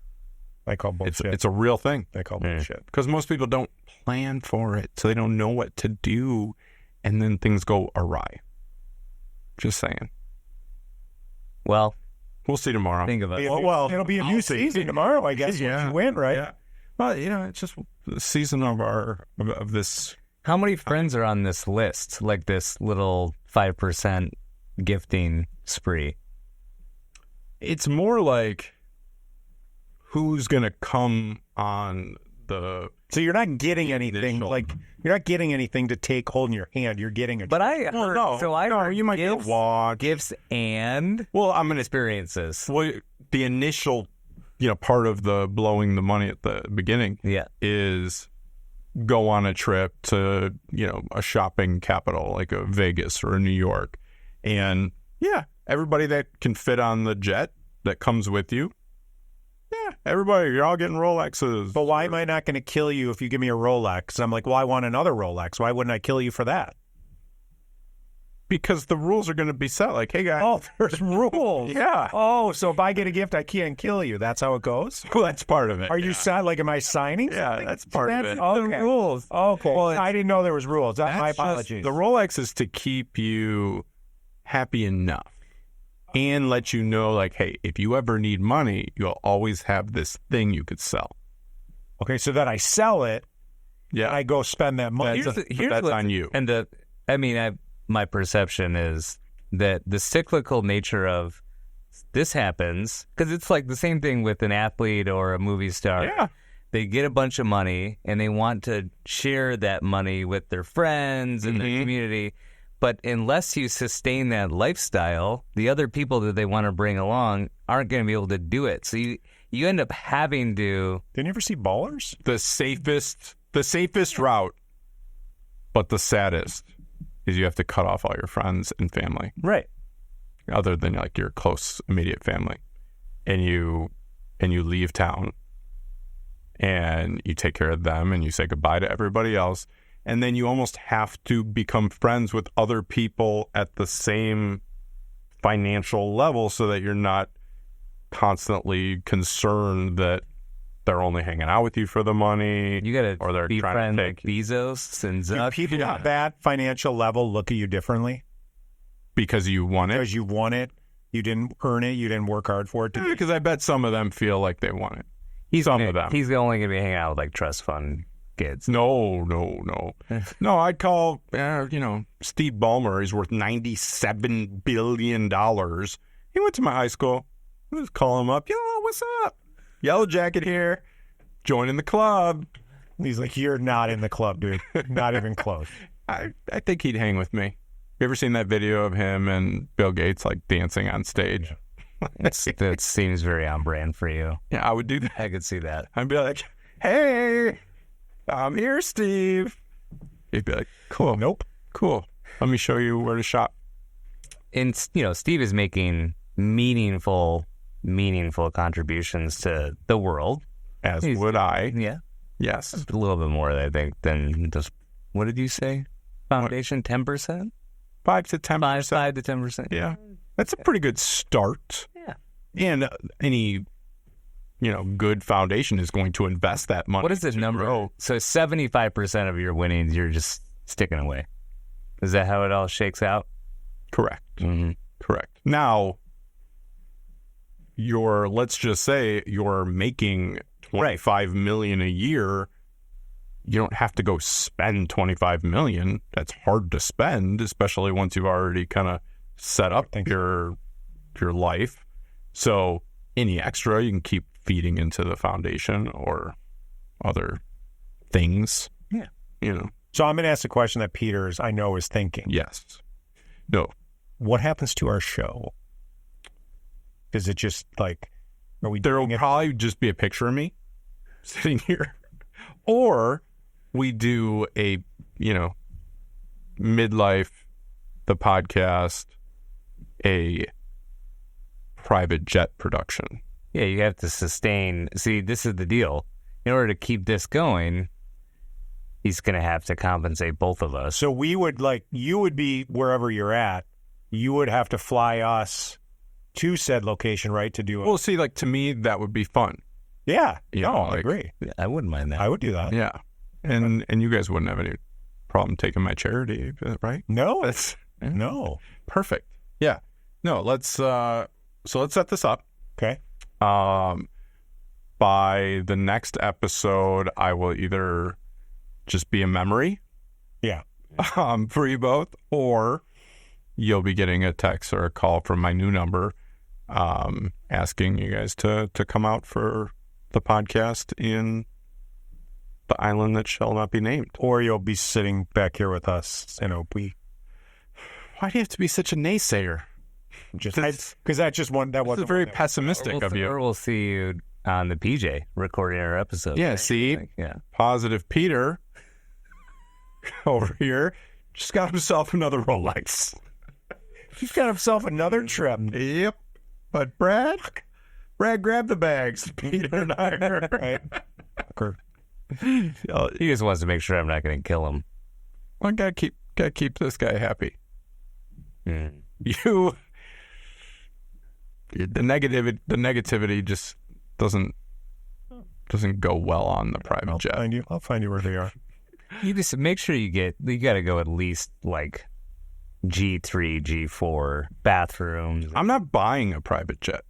I call bullshit. It's a real thing. I call bullshit. Because most people don't plan for it, so they don't know what to do, and then things go awry. Just saying. Well, we'll see tomorrow. think of it. Well, it'll be a new season tomorrow, I guess. Yeah. You win, right? Yeah. Well, it's just the season of this. How many friends are on this list? Like this little 5% gifting spree? It's more like who's going to come on the... So you're not getting anything, like, you're not getting anything to take holding your hand. You're getting a... But I heard, heard you might gifts, get a watch. gifts and experiences. Well, the initial, part of the blowing the money at the beginning is go on a trip to, a shopping capital like a Vegas or a New York. And everybody that can fit on the jet that comes with you. Yeah, everybody, you're all getting Rolexes. But why am I not going to kill you if you give me a Rolex? And I'm like, well, I want another Rolex. Why wouldn't I kill you for that? Because the rules are going to be set. Like, hey, guys. Oh, there's rules. Yeah. Oh, so if I get a gift, I can't kill you. That's how it goes? Well, that's part of it. Are you am I signing something? Yeah, that's part of it. Okay. The rules. Okay. Well, I didn't know there was rules. My apologies. The Rolex is to keep you happy enough. And let you know, like, hey, if you ever need money, you'll always have this thing you could sell. Okay, so that I sell it, and I go spend that money. That's on you. And my perception is that the cyclical nature of this happens, because it's like the same thing with an athlete or a movie star. Yeah. They get a bunch of money, and they want to share that money with their friends and their community. But unless you sustain that lifestyle, the other people that they want to bring along aren't going to be able to do it. So you end up having to... Didn't you ever see Ballers? The safest route, but the saddest, is you have to cut off all your friends and family. Right. Other than like your close, immediate family. And you leave town and you take care of them and you say goodbye to everybody else. And then you almost have to become friends with other people at the same financial level so that you're not constantly concerned that they're only hanging out with you for the money. You got or they're be trying friends to with take Bezos and Zuck. Do people at that financial level look at you differently? Because you won it? Because you won it. You didn't earn it. You didn't work hard for it. Because I bet some of them feel like they won it. He's only going to be hanging out with like trust fund kids. No. No, I'd call, Steve Ballmer. He's worth $97 billion. He went to my high school. I just call him up. Yo, what's up? Yellow Jacket here. Joining the club. He's like, you're not in the club, dude. Not even close. I think he'd hang with me. You ever seen that video of him and Bill Gates like dancing on stage? That seems very on brand for you. Yeah, I would do that. I could see that. I'd be like, hey, I'm here, Steve. He'd be like, cool. Nope. Cool. Let me show you where to shop. And, Steve is making meaningful contributions to the world. As would I. Yeah. Yes. A little bit more, I think, than just, what did you say? Foundation, 10%? 5 to 10%. 5 to 10%. Yeah. That's a pretty good start. Yeah. And any, good foundation is going to invest that money. What is the number? Grow. So 75% of your winnings, you're just sticking away. Is that how it all shakes out? Correct. Mm-hmm. Correct. Now, let's just say you're making $25 million a year. You don't have to go spend $25 million. That's hard to spend, especially once you've already kind of set up your life. So any extra you can keep feeding into the foundation or other things. Yeah. So I'm going to ask the question that Peter's, I know, is thinking. Yes. No. What happens to our show? Is it just like, are we? There will probably just be a picture of me sitting here, or we do a, Midlife, the podcast, a private jet production. Yeah, you have to sustain. See, this is the deal. In order to keep this going, he's going to have to compensate both of us. So we would you would be wherever you're at. You would have to fly us to said location, right? To do it. Well, see, to me, that would be fun. Yeah. I agree. Yeah, I wouldn't mind that. I would do that. Yeah. And you guys wouldn't have any problem taking my charity, right? No. That's No. perfect. Yeah. No, let's set this up. Okay. By the next episode, I will either just be a memory. Yeah. For you both, or you'll be getting a text or a call from my new number asking you guys to come out for the podcast in the island that shall not be named. Or you'll be sitting back here with us. Why do you have to be such a naysayer? Because that's just one. That was very pessimistic of you. Or we'll see you on the PJ recording our episode. Yeah, right? see? Yeah. Positive Peter over here just got himself another Rolex. He's got himself another trip. Yep. But Brad grabbed the bags. Peter and I are right. He just wants to make sure I'm not going to kill him. I gotta keep this guy happy. Mm. The negativity just doesn't go well on the private jet. I'll find you where they are. You just make sure you got to go at least G3, G4 bathrooms. I'm not buying a private jet.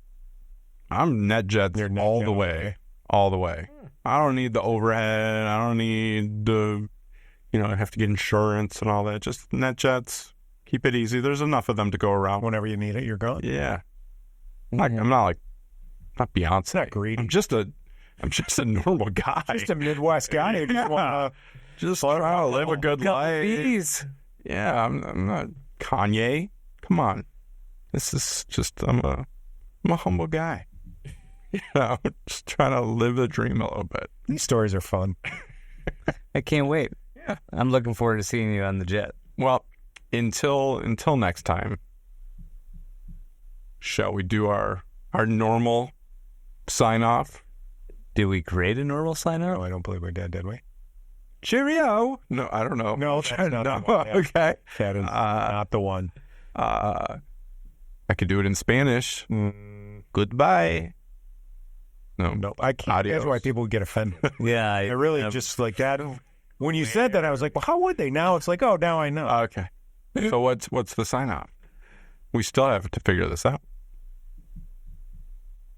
I'm net jets all the way. All the way. I don't need the overhead. I don't need the, I have to get insurance and all that. Just net jets. Keep it easy. There's enough of them to go around. Whenever you need it, you're going. Yeah. I'm not Beyonce. Not greedy. I'm just a normal guy. Just a Midwest guy who just trying to live a good life. Please. Yeah, I'm not Kanye. Come on. This is just I'm a humble guy. Just trying to live the dream a little bit. These stories are fun. I can't wait. Yeah. I'm looking forward to seeing you on the jet. Well, until next time, shall we do our normal sign off? Did we create a normal sign off? No, I don't believe we did we? Cheerio. No, I don't know. No, that's not no. the one. Okay. That is not the one. I could do it in Spanish. Goodbye. No, I can't. Adios. That's why people get offended. Yeah. I really just like that. When you said that, I was like, well, how would they? Now it's like, oh, now I know. Okay. So what's the sign off? We still have to figure this out.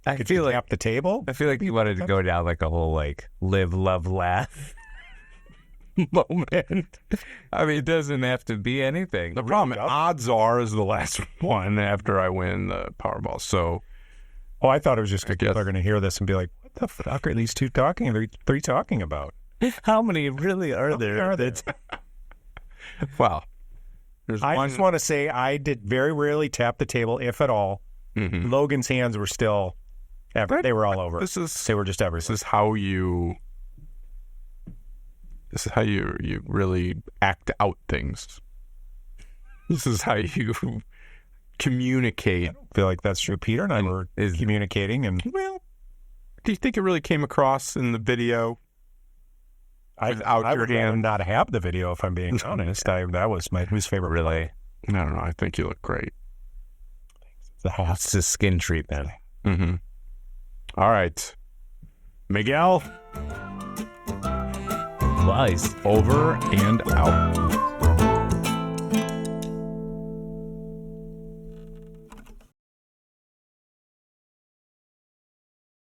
I Could feel you like tap the table? I feel like you wanted to go down a whole live, love, laugh moment. I mean, it doesn't have to be anything. The problem, odds are, is the last one after I win the Powerball. So, I thought it was just because people are going to hear this and be like, what the fuck are these two three talking about? How many really are there? Well, I just want to say I did very rarely tap the table, if at all. Mm-hmm. Logan's hands were still, they were all over. They were just everything. This is how you really act out things. This is how you communicate. I don't feel like that's true. Peter and I were communicating, and well, do you think it really came across in the video? I would rather not have the video if I'm being honest. That was my least favorite. Really? I don't know. I think you look great. It's the skin treatment. Mm-hmm. All right. Miguel. Lies. Over and out.